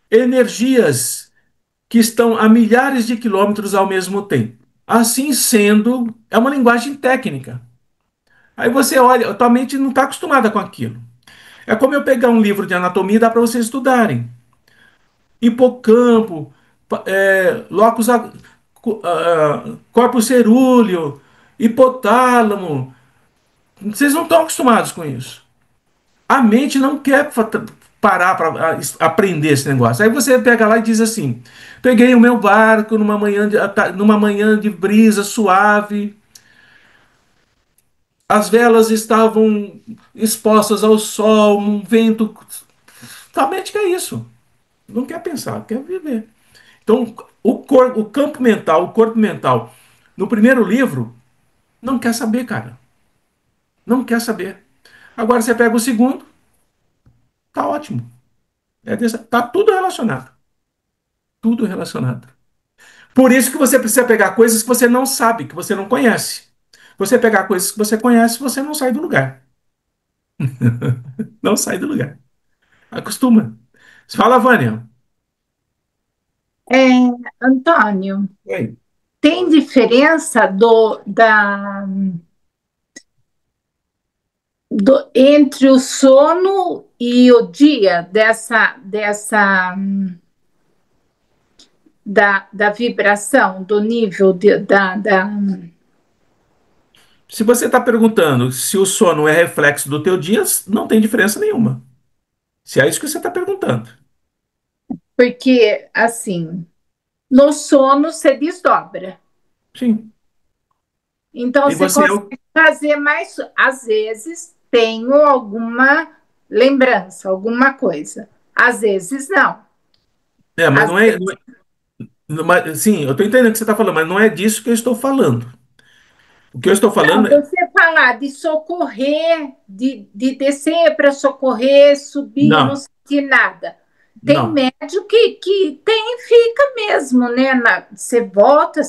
energias que estão a milhares de quilômetros ao mesmo tempo. Assim sendo, é uma linguagem técnica. Aí você olha, a tua mente não está acostumada com aquilo. É como eu pegar um livro de anatomia e dar para vocês estudarem. Hipocampo, locus, corpo cerúleo, hipotálamo. Vocês não estão acostumados com isso. A mente não quer parar para aprender esse negócio. Aí você pega lá e diz assim: peguei o meu barco numa manhã de brisa suave, as velas estavam expostas ao sol, um vento. A mente quer isso. Não quer pensar, quer viver. Então, o campo mental, o corpo mental, no primeiro livro, não quer saber, cara. Não quer saber. Agora você pega o segundo, tá ótimo. Tá tudo relacionado. Tudo relacionado. Por isso que você precisa pegar coisas que você não sabe, que você não conhece. Você pegar coisas que você conhece, você não sai do lugar. Não sai do lugar. Acostuma. Fala, Vânia. É, Antônio, Oi. tem diferença entre o sono e o dia da vibração, do nível Se você está perguntando se o sono é reflexo do teu dia, não tem diferença nenhuma. Se é isso que você está perguntando. porque assim, no sono você desdobra. Sim. Então E você você é o. consegue fazer mais, às vezes tenho alguma lembrança, alguma coisa. Às vezes não. É, mas Às não é. Sim, eu estou entendendo o que você está falando, mas não é disso que eu estou falando. O que eu estou Não, falando é. você falar de socorrer, de descer para socorrer, subir, não Não, sentir nada. Tem não. médico que tem e fica mesmo, né? Você volta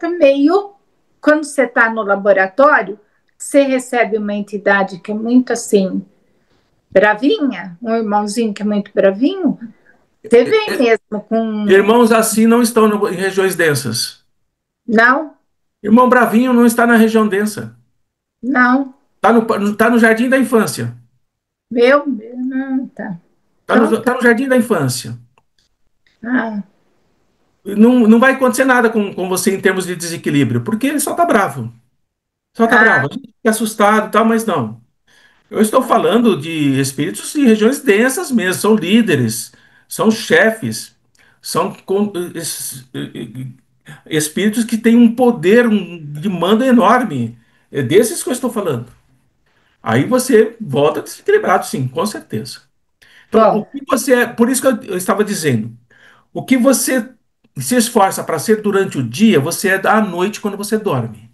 meio. Quando você está no laboratório, você recebe uma entidade que é muito assim, bravinha, um irmãozinho que é muito bravinho, você vem mesmo com. Irmãos assim não estão em regiões densas. Não, Irmão Bravinho não está na região densa. não, Tá no jardim da infância. não, tá. Tá Então, tá no jardim da infância. ah, Não, não vai acontecer nada com você em termos de desequilíbrio, porque ele só tá bravo. Só tá ah, bravo. A gente fica assustado e tal, mas não. Eu estou falando de espíritos de regiões densas mesmo, são líderes, são chefes, são espíritos que têm um poder de mando enorme. É desses que eu estou falando. Aí você volta desequilibrado, sim, com certeza. Então, o bom. que você é, por isso que eu estava dizendo, o que você se esforça para ser durante o dia, você é à noite quando você dorme.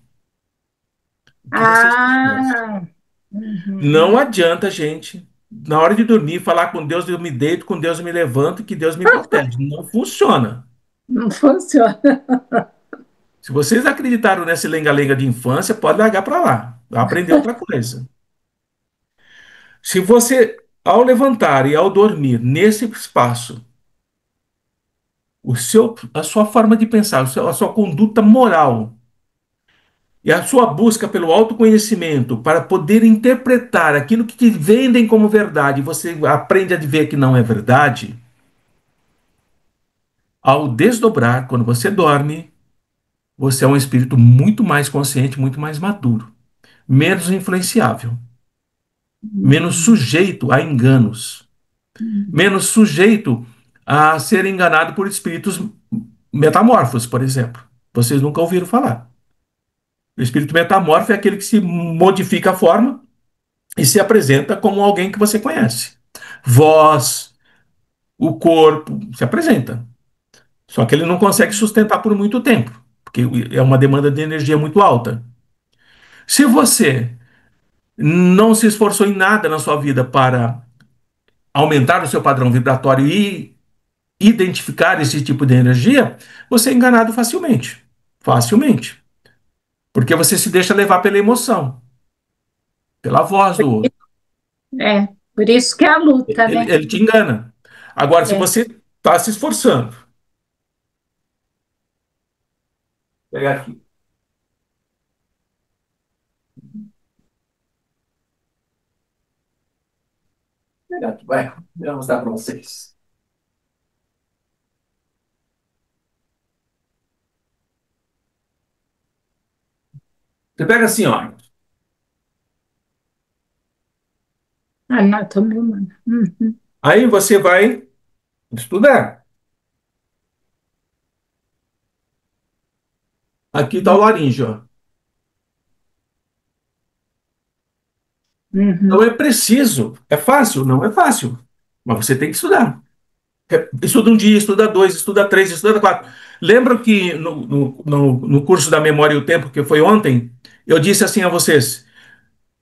O que você se esforça. Ah, Não uhum. adianta, gente, na hora de dormir, falar com Deus, eu me deito, com Deus eu me levanto, que Deus me protege. Não funciona. Não funciona. Se vocês acreditaram nessa lenga-lenga de infância, pode largar para lá. Vai aprender outra coisa. Se você, ao levantar e ao dormir nesse espaço, a sua forma de pensar, a sua conduta moral e a sua busca pelo autoconhecimento para poder interpretar aquilo que te vendem como verdade, você aprende a ver que não é verdade, ao desdobrar, quando você dorme, você é um espírito muito mais consciente, muito mais maduro, menos influenciável, menos sujeito a enganos, menos sujeito a ser enganado por espíritos metamorfos, por exemplo. Vocês nunca ouviram falar. O espírito metamorfo é aquele que se modifica a forma e se apresenta como alguém que você conhece. Voz, o corpo, se apresenta. Só que ele não consegue sustentar por muito tempo, porque é uma demanda de energia muito alta. Se você não se esforçou em nada na sua vida para aumentar o seu padrão vibratório e identificar esse tipo de energia, você é enganado facilmente. Facilmente. Porque você se deixa levar pela emoção, pela voz do outro. É, por isso que é a luta, né? Ele te engana. Agora, se É. você está se esforçando, vou pegar aqui, pegar aqui, vai, vou mostrar para vocês. Você pega assim, ó. Anatomia humana. Uhum, Aí você vai estudar. Aqui está o laríngeo, ó. Então uhum. é preciso. É fácil? Não é fácil. Mas você tem que estudar. Estuda um dia, estuda dois, estuda três, estuda quatro. Lembro que no curso da Memória e o Tempo, que foi ontem, eu disse assim a vocês: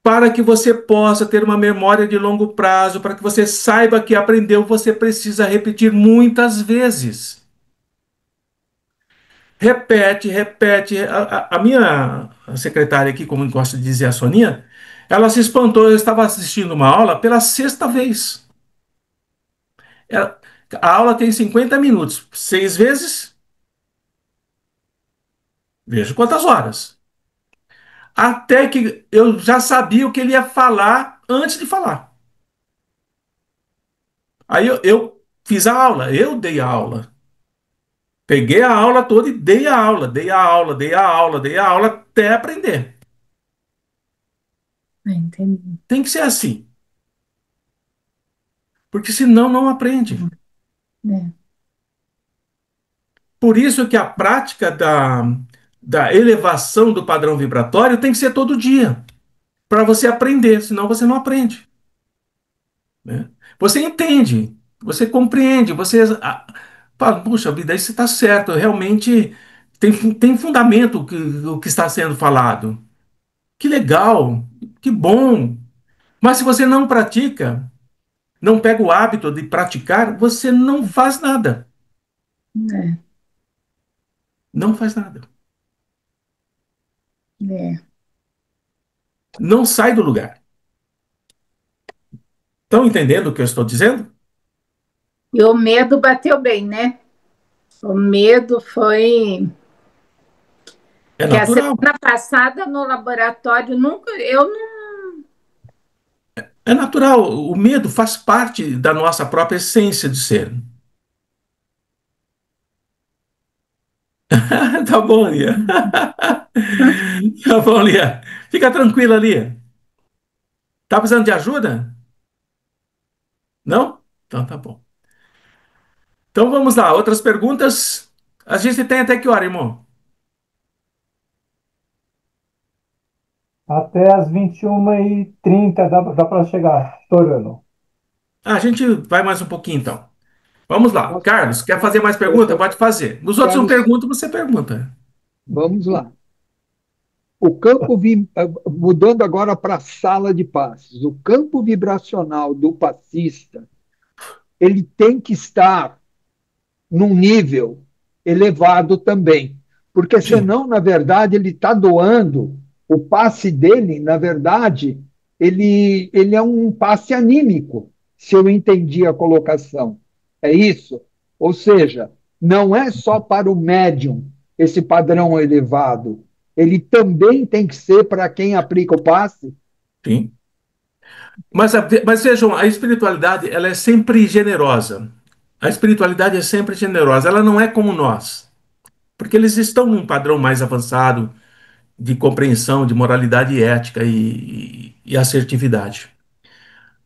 para que você possa ter uma memória de longo prazo, para que você saiba que aprendeu, você precisa repetir muitas vezes. Repete, repete. A minha secretária aqui, como gosta de dizer a Soninha, ela se espantou. Eu estava assistindo uma aula pela sexta vez. Ela- a aula tem 50 minutos. 6 vezes, veja quantas horas. Até que eu já sabia o que ele ia falar antes de falar. Aí eu fiz a aula, eu dei a aula. Peguei a aula toda e dei a aula, dei a aula, dei a aula, dei a aula até aprender. Entendi. Tem que ser assim, porque senão não aprende. É. Por isso que a prática da elevação do padrão vibratório tem que ser todo dia, para você aprender, senão você não aprende, né? Você entende, você compreende, você fala, puxa vida, isso está certo, realmente tem fundamento o que está sendo falado. Que legal, que bom. Mas se você não pratica, não pega o hábito de praticar, você não faz nada. É. Não faz nada. É. Não sai do lugar. Estão entendendo o que eu estou dizendo? E o medo bateu bem, né? O medo foi É que a natural. semana passada no laboratório nunca eu não. É natural. O medo faz parte da nossa própria essência de ser. Tá bom, Lia. Tá bom, Lia. Fica tranquila, Lia. Tá precisando de ajuda? Não? Então tá bom. Então vamos lá. Outras perguntas? A gente tem até que hora, irmão? Até às 21h30 dá para chegar, estourando. Ah, a gente vai mais um pouquinho então. Vamos lá. Posso- Carlos, quer fazer mais pergunta? posso- Pode fazer. Nos outros não Carlos, perguntam, você pergunta. vamos lá. O campo, mudando agora para a sala de passes, o campo vibracional do passista, ele tem que estar num nível elevado também. Porque Sim, senão, na verdade, ele está doando. O passe dele, na verdade, ele é um passe anímico, se eu entendi a colocação. É isso? Ou seja, não é só para o médium esse padrão elevado, ele também tem que ser para quem aplica o passe. sim. Mas vejam, a espiritualidade, ela é sempre generosa. A espiritualidade é sempre generosa. Ela não é como nós. Porque eles estão num padrão mais avançado de compreensão, de moralidade e ética e assertividade.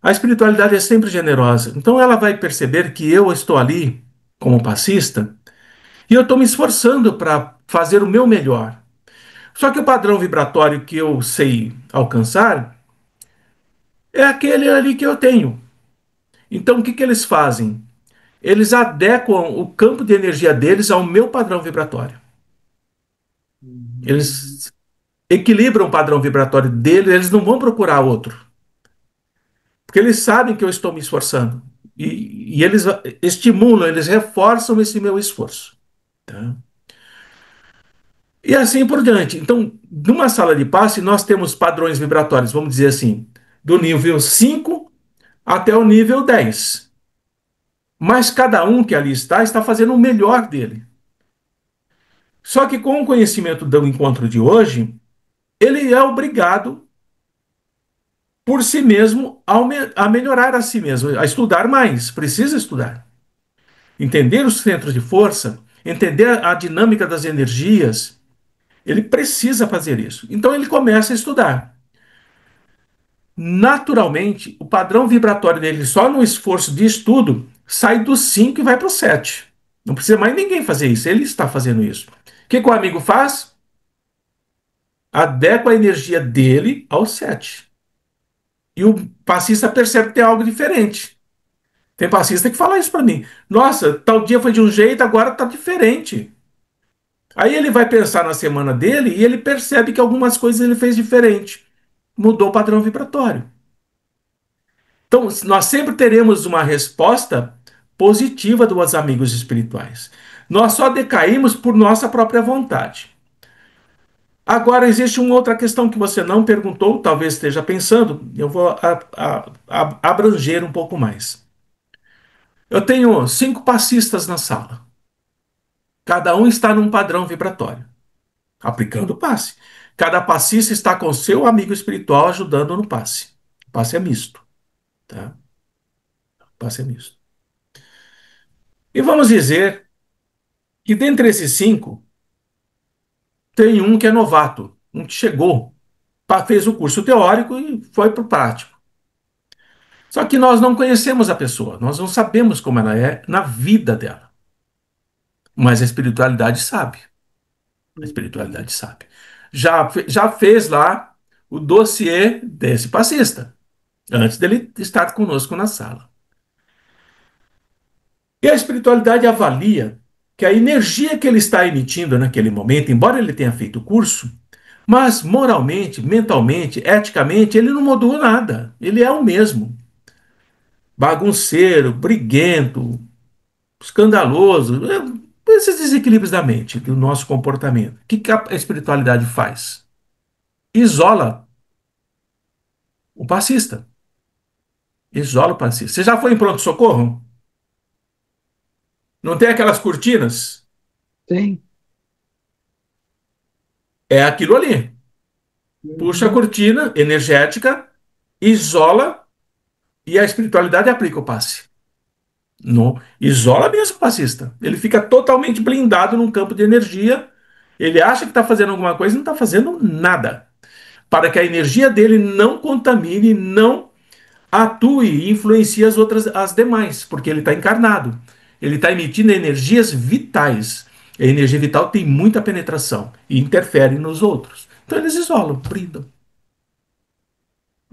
A espiritualidade é sempre generosa. Então ela vai perceber que eu estou ali como passista e eu estou me esforçando para fazer o meu melhor. Só que o padrão vibratório que eu sei alcançar é aquele ali que eu tenho. Então o que que eles fazem? Eles adequam o campo de energia deles ao meu padrão vibratório. Eles equilibram o padrão vibratório deles, eles não vão procurar outro. Porque eles sabem que eu estou me esforçando. E eles estimulam, eles reforçam esse meu esforço. Tá? E assim por diante. Então, numa sala de passe, nós temos padrões vibratórios, vamos dizer assim, do nível 5 até o nível 10. Mas cada um que ali está fazendo o melhor dele. Só que com o conhecimento do encontro de hoje, ele é obrigado por si mesmo a melhorar a si mesmo, a estudar mais, precisa estudar. Entender os centros de força, entender a dinâmica das energias, ele precisa fazer isso. Então ele começa a estudar. Naturalmente, o padrão vibratório dele, só no esforço de estudo, sai do 5 e vai para o 7. Não precisa mais ninguém fazer isso, ele está fazendo isso. O que, que o amigo faz? Adequa a energia dele ao 7. E o passista percebe que tem algo diferente. Tem passista que fala isso para mim. Nossa, tal dia foi de um jeito, agora tá diferente. Aí ele vai pensar na semana dele e ele percebe que algumas coisas ele fez diferente. Mudou o padrão vibratório. Então, nós sempre teremos uma resposta positiva dos amigos espirituais. Nós só decaímos por nossa própria vontade. Agora, existe uma outra questão que você não perguntou, talvez esteja pensando, eu vou abranger um pouco mais. Eu tenho 5 passistas na sala. Cada um está num padrão vibratório, aplicando o passe. Cada passista está com seu amigo espiritual ajudando no passe. O passe é misto, tá? O passe é misto. E vamos dizer que dentre esses 5, tem um que é novato, um que chegou, fez o curso teórico e foi para o prático. Só que nós não conhecemos a pessoa, nós não sabemos como ela é na vida dela. Mas a espiritualidade sabe. A espiritualidade sabe. Já fez lá o dossiê desse passista, antes dele estar conosco na sala. E a espiritualidade avalia que a energia que ele está emitindo naquele momento, embora ele tenha feito o curso, mas moralmente, mentalmente, eticamente, ele não mudou nada. Ele é o mesmo. Bagunceiro, briguento, escandaloso. Esses desequilíbrios da mente, do nosso comportamento. O que a espiritualidade faz? Isola o passista. Isola o passista. Você já foi em pronto-socorro? Não tem aquelas cortinas? Sim. É aquilo ali. Puxa a Uhum. cortina energética, isola e a espiritualidade aplica o passe. Não, isola mesmo o passista. Ele fica totalmente blindado num campo de energia. Ele acha que está fazendo alguma coisa e não está fazendo nada. Para que a energia dele não contamine, não atue e influencie as demais, porque ele está encarnado. Ele está emitindo energias vitais. A energia vital tem muita penetração e interfere nos outros. Então eles isolam, blindam.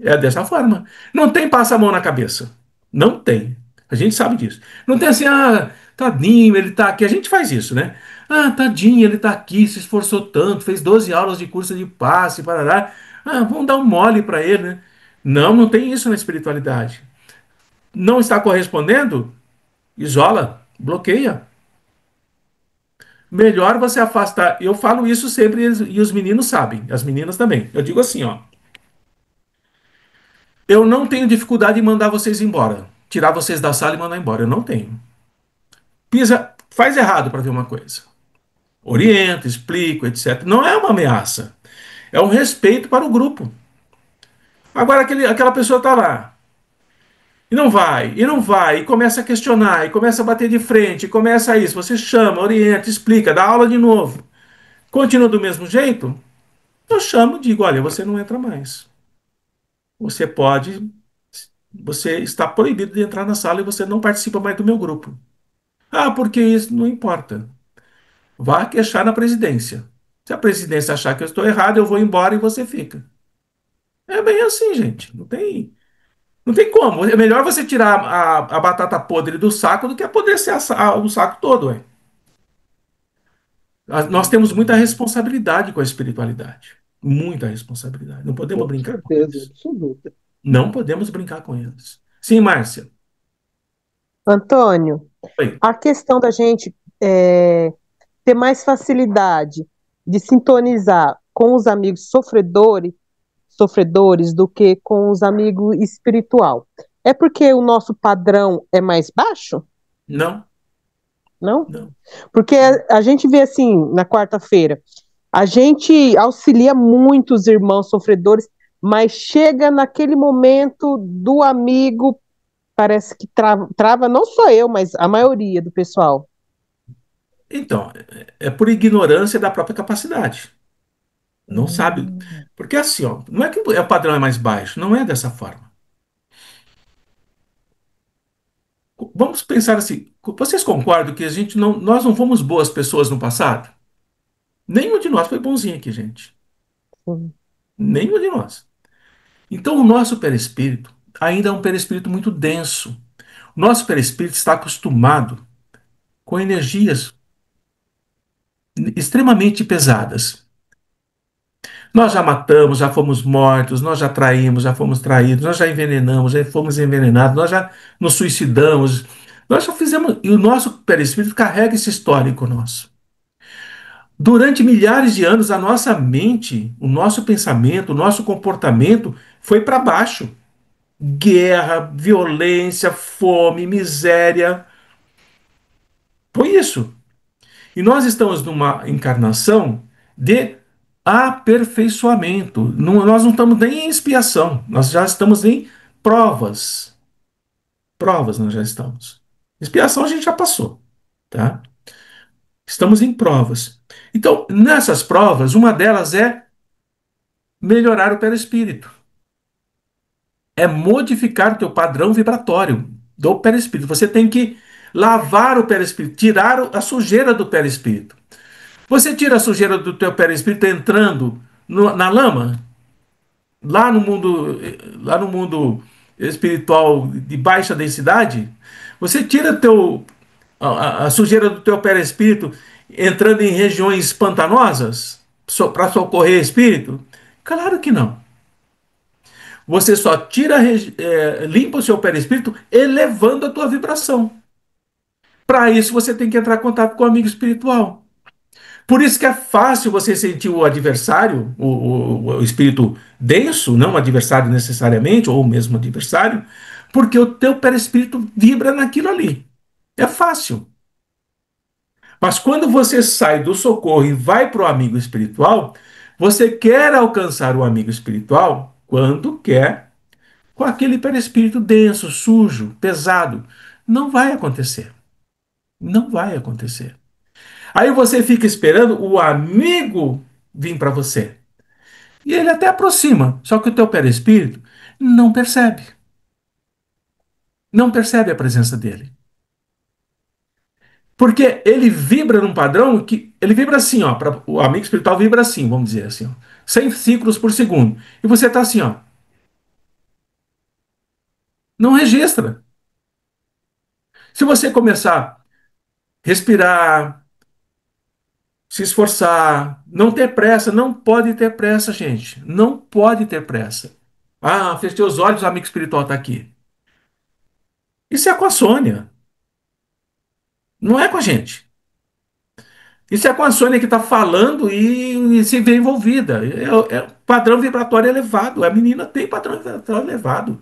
É dessa forma. Não tem passa a mão na cabeça. Não tem. A gente sabe disso. Não tem assim, tadinho, ele tá aqui. A gente faz isso, né? Ah, tadinho, ele tá aqui, se esforçou tanto, fez 12 aulas de curso de passe, parará. Ah, vamos dar um mole para ele, né? Não, não tem isso na espiritualidade. Não está correspondendo? Isola, bloqueia. Melhor você afastar. Eu falo isso sempre e os meninos sabem, as meninas também. Eu digo assim, ó. Eu não tenho dificuldade em mandar vocês embora. Tirar vocês da sala e mandar embora. Eu não tenho. Pisa, faz errado para ver uma coisa. Oriento, explico, etc. Não é uma ameaça. É um respeito para o grupo. Agora aquela pessoa está lá. E não vai, e começa a questionar, e começa a bater de frente, e começa isso. Você chama, orienta, explica, dá aula de novo. Continua do mesmo jeito? Eu chamo e digo: olha, você não entra mais. Você pode. Você está proibido de entrar na sala e você não participa mais do meu grupo. Ah, porque isso não importa. Vá queixar na presidência. Se a presidência achar que eu estou errado, eu vou embora e você fica. É bem assim, gente. Não tem como. É melhor você tirar a batata podre do saco do que apodrecer o saco todo, ué. Nós temos muita responsabilidade com a espiritualidade. Muita responsabilidade. Não podemos Com brincar com certeza, eles. absoluta. Não podemos brincar com eles. Sim, Márcia. Antônio, Oi. a questão da gente ter mais facilidade de sintonizar com os amigos sofredores do que com os amigos espiritual. É porque o nosso padrão é mais baixo? Não, Não? não. Porque a gente vê assim, na quarta-feira, a gente auxilia muitos irmãos sofredores, mas chega naquele momento do amigo, parece que trava não só eu, mas a maioria do pessoal. Então, é por ignorância da própria capacidade. Não sabe. Hum, Porque assim, ó, não é que o padrão é mais baixo, não é dessa forma. Vamos pensar assim, vocês concordam que nós não fomos boas pessoas no passado? Nenhum de nós foi bonzinho aqui, gente. sim. Nenhum de nós. Então o nosso perispírito ainda é um perispírito muito denso. Nosso perispírito está acostumado com energias extremamente pesadas. Nós já matamos, já fomos mortos, nós já traímos, já fomos traídos, nós já envenenamos, já fomos envenenados, nós já nos suicidamos, nós já fizemos. E o nosso perispírito carrega esse histórico nosso. Durante milhares de anos, a nossa mente, o nosso pensamento, o nosso comportamento foi para baixo. Guerra, violência, fome, miséria. Foi isso. E nós estamos numa encarnação de aperfeiçoamento. Nós não estamos nem em expiação, nós já estamos em provas. Provas nós já estamos. Expiação a gente já passou, tá? Estamos em provas. Então, nessas provas, uma delas é melhorar o perispírito. É modificar o teu padrão vibratório do perispírito. Você tem que lavar o perispírito, tirar a sujeira do perispírito. Você tira a sujeira do teu perispírito entrando na lama, lá no mundo espiritual de baixa densidade. Você tira a sujeira do teu perispírito entrando em regiões pantanosas para socorrer espírito? Claro que não. Você só limpa o seu perispírito elevando a tua vibração. Para isso você tem que entrar em contato com o amigo espiritual. Por isso que é fácil você sentir o adversário, o espírito denso, não o adversário necessariamente, ou o mesmo adversário, porque o teu perispírito vibra naquilo ali. É fácil. Mas quando você sai do socorro e vai para o amigo espiritual, você quer alcançar o amigo espiritual quando quer, com aquele perispírito denso, sujo, pesado. Não vai acontecer. Não vai acontecer. Aí você fica esperando o amigo vir para você. E ele até aproxima, só que o teu perispírito não percebe. Não percebe a presença dele. Porque ele vibra num padrão que ele vibra assim, ó, o amigo espiritual vibra assim, vamos dizer assim, ó, 100 ciclos por segundo. E você está assim, ó. Não registra. Se você começar a respirar, se esforçar, não ter pressa, não pode ter pressa, gente. Não pode ter pressa. Ah, fechei os olhos, o amigo espiritual está aqui. Isso é com a Sônia. Não é com a gente. Isso é com a Sônia que está falando e se vê envolvida. É padrão vibratório elevado. A menina tem padrão vibratório elevado.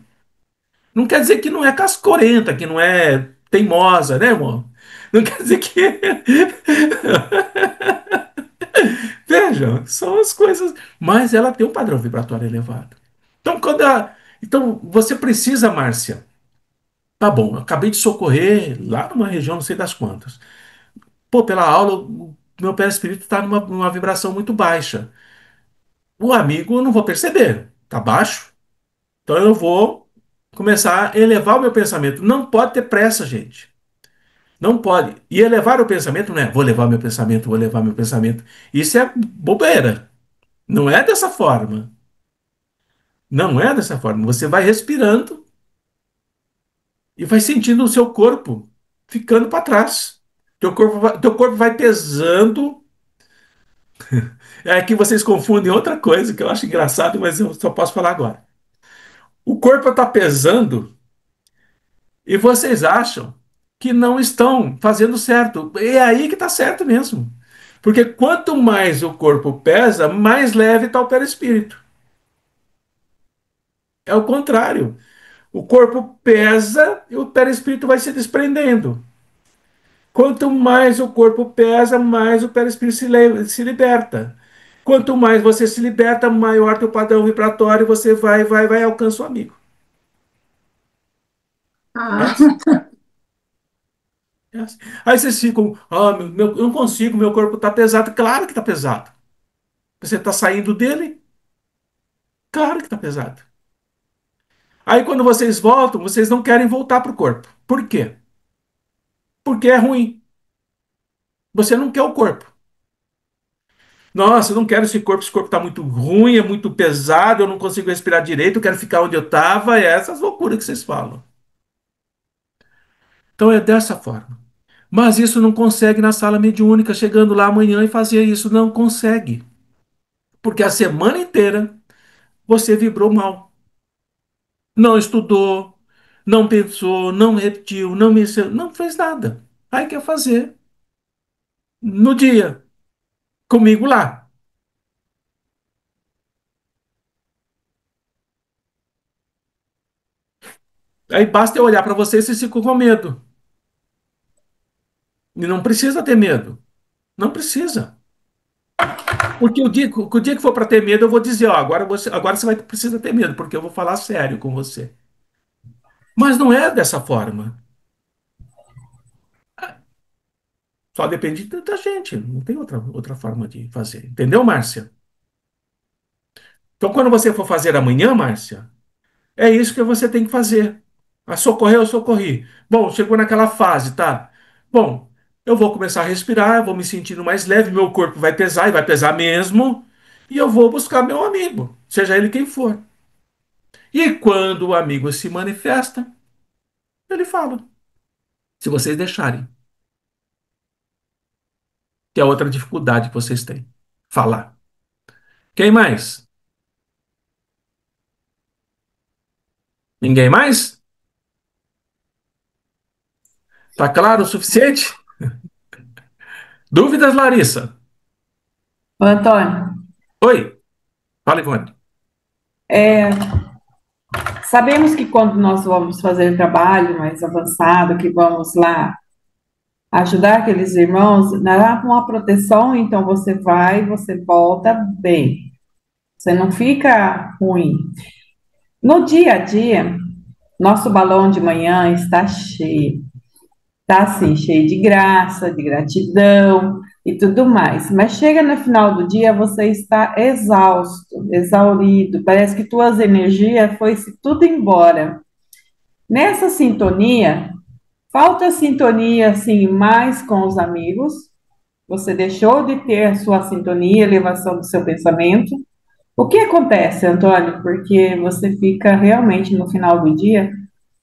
Não quer dizer que não é cascorenta, que não é teimosa, né, amor? Não quer dizer que. Veja, são as coisas. Mas ela tem um padrão vibratório elevado. Então, então você precisa, Márcia. Tá bom, eu acabei de socorrer lá numa região, não sei das quantas. Pô, pela aula, o meu perispírito está numa vibração muito baixa. O amigo eu não vou perceber, tá baixo. Então eu vou começar a elevar o meu pensamento. Não pode ter pressa, gente. Não pode. E elevar o pensamento não é vou levar meu pensamento, vou levar meu pensamento. Isso é bobeira. Não é dessa forma. Não é dessa forma. Você vai respirando e vai sentindo o seu corpo ficando para trás. Teu corpo vai pesando. É que vocês confundem outra coisa que eu acho engraçado, mas eu só posso falar agora. O corpo está pesando e vocês acham que não estão fazendo certo. É aí que está certo mesmo. Porque quanto mais o corpo pesa, mais leve está o perispírito. É o contrário. O corpo pesa e o perispírito vai se desprendendo. Quanto mais o corpo pesa, mais o perispírito se liberta. Quanto mais você se liberta, maior teu padrão vibratório, você vai alcançar o amigo. É Ah, assim. É assim. Aí vocês ficam, eu não consigo, meu corpo está pesado. Claro que está pesado. Você está saindo dele? Claro que está pesado. Aí quando vocês voltam, vocês não querem voltar para o corpo. Por quê? Porque é ruim. Você não quer o corpo. Nossa, eu não quero esse corpo está muito ruim, é muito pesado, eu não consigo respirar direito, eu quero ficar onde eu estava. É essas loucuras que vocês falam. Então é dessa forma. Mas isso não consegue na sala mediúnica, chegando lá amanhã e fazer isso. Não consegue. Porque a semana inteira você vibrou mal. Não estudou, não pensou, não repetiu, não mexeu, não fez nada. Aí quer fazer no dia, comigo lá. Aí basta eu olhar para você e você fica com medo. E não precisa ter medo. Não precisa. Porque o dia que for para ter medo, eu vou dizer, ó, agora você vai precisa ter medo, porque eu vou falar sério com você. Mas não é dessa forma. Só depende da gente. Não tem outra forma de fazer. Entendeu, Márcia? Então, quando você for fazer amanhã, Márcia, é isso que você tem que fazer. Ah, socorreu, eu socorri. Bom, chegou naquela fase, tá? Bom, eu vou começar a respirar, eu vou me sentindo mais leve, meu corpo vai pesar e vai pesar mesmo, e eu vou buscar meu amigo, seja ele quem for. E quando o amigo se manifesta, ele fala, se vocês deixarem, que é outra dificuldade que vocês têm. Falar. Quem mais? Ninguém mais? Tá claro o suficiente? Dúvidas, Larissa? Ô, Antônio, Oi, fala, Ivone. é, sabemos que quando nós vamos fazer trabalho mais avançado, que vamos lá ajudar aqueles irmãos, dá uma proteção, então você vai, você volta bem, você não fica ruim. No dia a dia, nosso balão de manhã está cheio. Tá assim, cheio de graça, de gratidão e tudo mais. Mas chega no final do dia, você está exausto, exaurido, parece que tuas energias foi-se tudo embora. Nessa sintonia, falta sintonia assim mais com os amigos. Você deixou de ter a sua sintonia, elevação do seu pensamento. O que acontece, Antônio? Porque você fica realmente no final do dia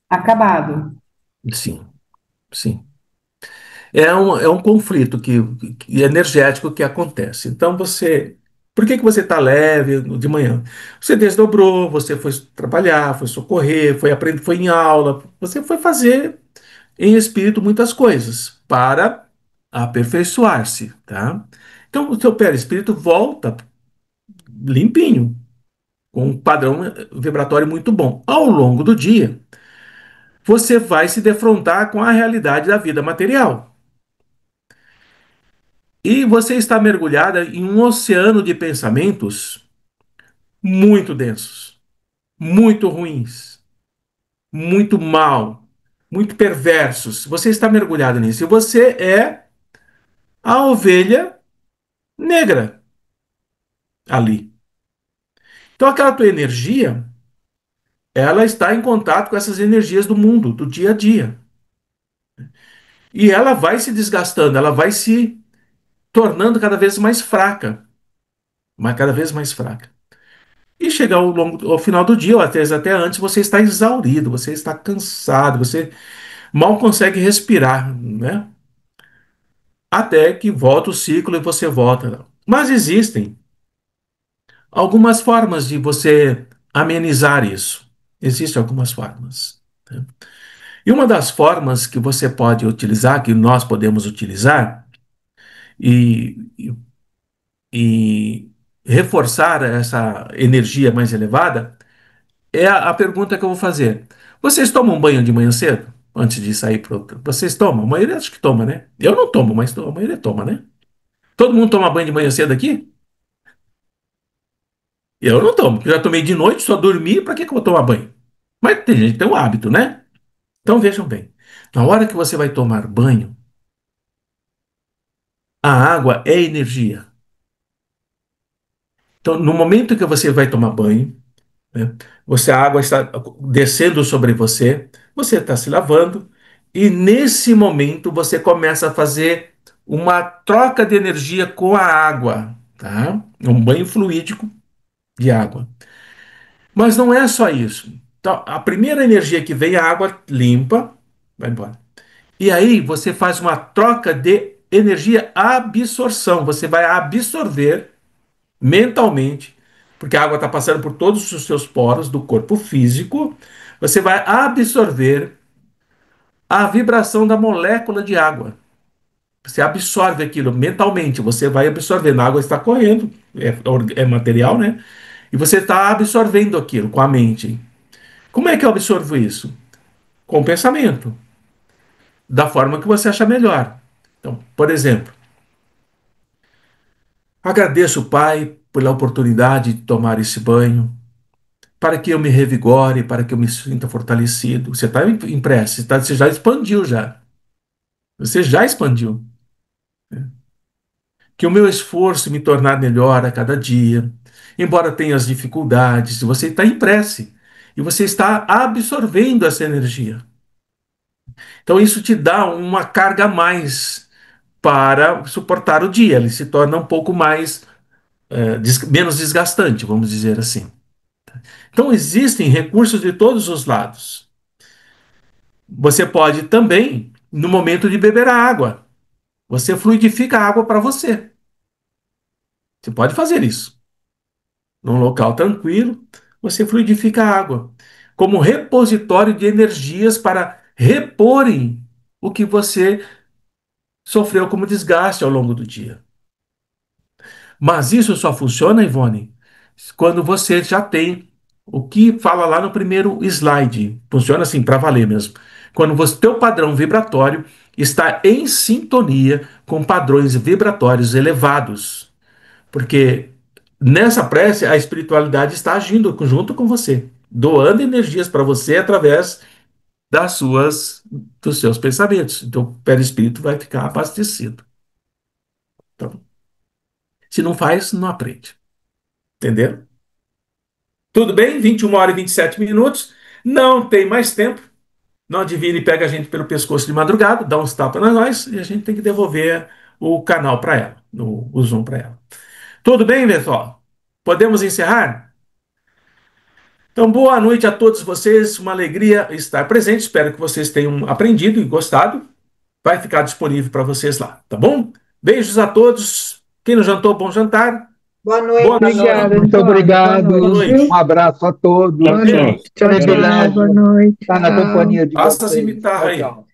acabado. Sim, sim. É um conflito energético que acontece. Então você. Por que você está leve de manhã? Você desdobrou, você foi trabalhar, foi socorrer, foi aprender, foi em aula, você foi fazer em espírito muitas coisas para aperfeiçoar-se, tá? Então o seu perispírito volta limpinho, com um padrão vibratório muito bom. Ao longo do dia, você vai se defrontar com a realidade da vida material. E você está mergulhada em um oceano de pensamentos muito densos, muito ruins, muito mal, muito perversos. Você está mergulhado nisso. E você é a ovelha negra ali. Então aquela tua energia, ela está em contato com essas energias do mundo, do dia a dia. E ela vai se desgastando, ela vai se tornando cada vez mais fraca, mas cada vez mais fraca. E chegar ao final do dia, ou até antes, você está exaurido, você está cansado, você mal consegue respirar, né? Até que volta o ciclo e você volta. Mas existem algumas formas de você amenizar isso. Existem algumas formas, né? E uma das formas que você pode utilizar, que nós podemos utilizar, e, e, e reforçar essa energia mais elevada, é a pergunta que eu vou fazer. Vocês tomam banho de manhã cedo? Antes de sair para outro? Vocês tomam? A maioria acho que toma, né? Eu não tomo, mas a maioria toma, né? Todo mundo toma banho de manhã cedo aqui? Eu não tomo, porque eu já tomei de noite, só dormi, para que eu vou tomar banho? Mas tem gente que tem um hábito, né? Então vejam bem. Na hora que você vai tomar banho, a água é energia. Então, no momento que você vai tomar banho, né? A água está descendo sobre você, você está se lavando, e nesse momento você começa a fazer uma troca de energia com a água, tá? Um banho fluídico de água. Mas não é só isso. Então, a primeira energia que vem, a água limpa, vai embora. E aí você faz uma troca de energia absorção. Você vai absorver mentalmente, porque a água está passando por todos os seus poros do corpo físico. Você vai absorver a vibração da molécula de água. Você absorve aquilo mentalmente, você vai absorvendo. A água está correndo, é material, né? E você está absorvendo aquilo com a mente. Como é que eu absorvo isso? Com o pensamento, da forma que você acha melhor. Então, por exemplo, agradeço, Pai, pela oportunidade de tomar esse banho, para que eu me revigore, para que eu me sinta fortalecido. Você está em prece, você já expandiu já. Você já expandiu. Que o meu esforço me tornar melhor a cada dia, embora tenha as dificuldades, você está em prece e você está absorvendo essa energia. Então isso te dá uma carga a mais para suportar o dia. Ele se torna um pouco mais menos desgastante, vamos dizer assim. Então existem recursos de todos os lados. Você pode também, no momento de beber a água, você fluidifica a água para você. Você pode fazer isso. Num local tranquilo, você fluidifica a água como repositório de energias para reporem o que você sofreu como desgaste ao longo do dia. Mas isso só funciona, Ivone, quando você já tem o que fala lá no primeiro slide. Funciona assim, para valer mesmo. Quando o teu padrão vibratório está em sintonia com padrões vibratórios elevados. Porque nessa prece, a espiritualidade está agindo junto com você, doando energias para você através dos seus pensamentos. Então, o perispírito vai ficar abastecido. Então, se não faz, não aprende. Entendeu? Tudo bem? 21 horas e 27 minutos. Não tem mais tempo. Não adivinha e pega a gente pelo pescoço de madrugada, dá uns tapas na nós e a gente tem que devolver o canal para ela, o Zoom para ela. Tudo bem, pessoal? Podemos encerrar? Então, boa noite a todos vocês. Uma alegria estar presente. Espero que vocês tenham aprendido e gostado. Vai ficar disponível para vocês lá, tá bom? Beijos a todos. Quem não jantou, bom jantar. Boa noite. Boa noite. Obrigado, muito obrigado. Boa noite. Um abraço a todos. Boa noite. Tchau, tchau. Boa noite. Está na companhia de Faça as vocês. imitar Tchau, aí. tchau.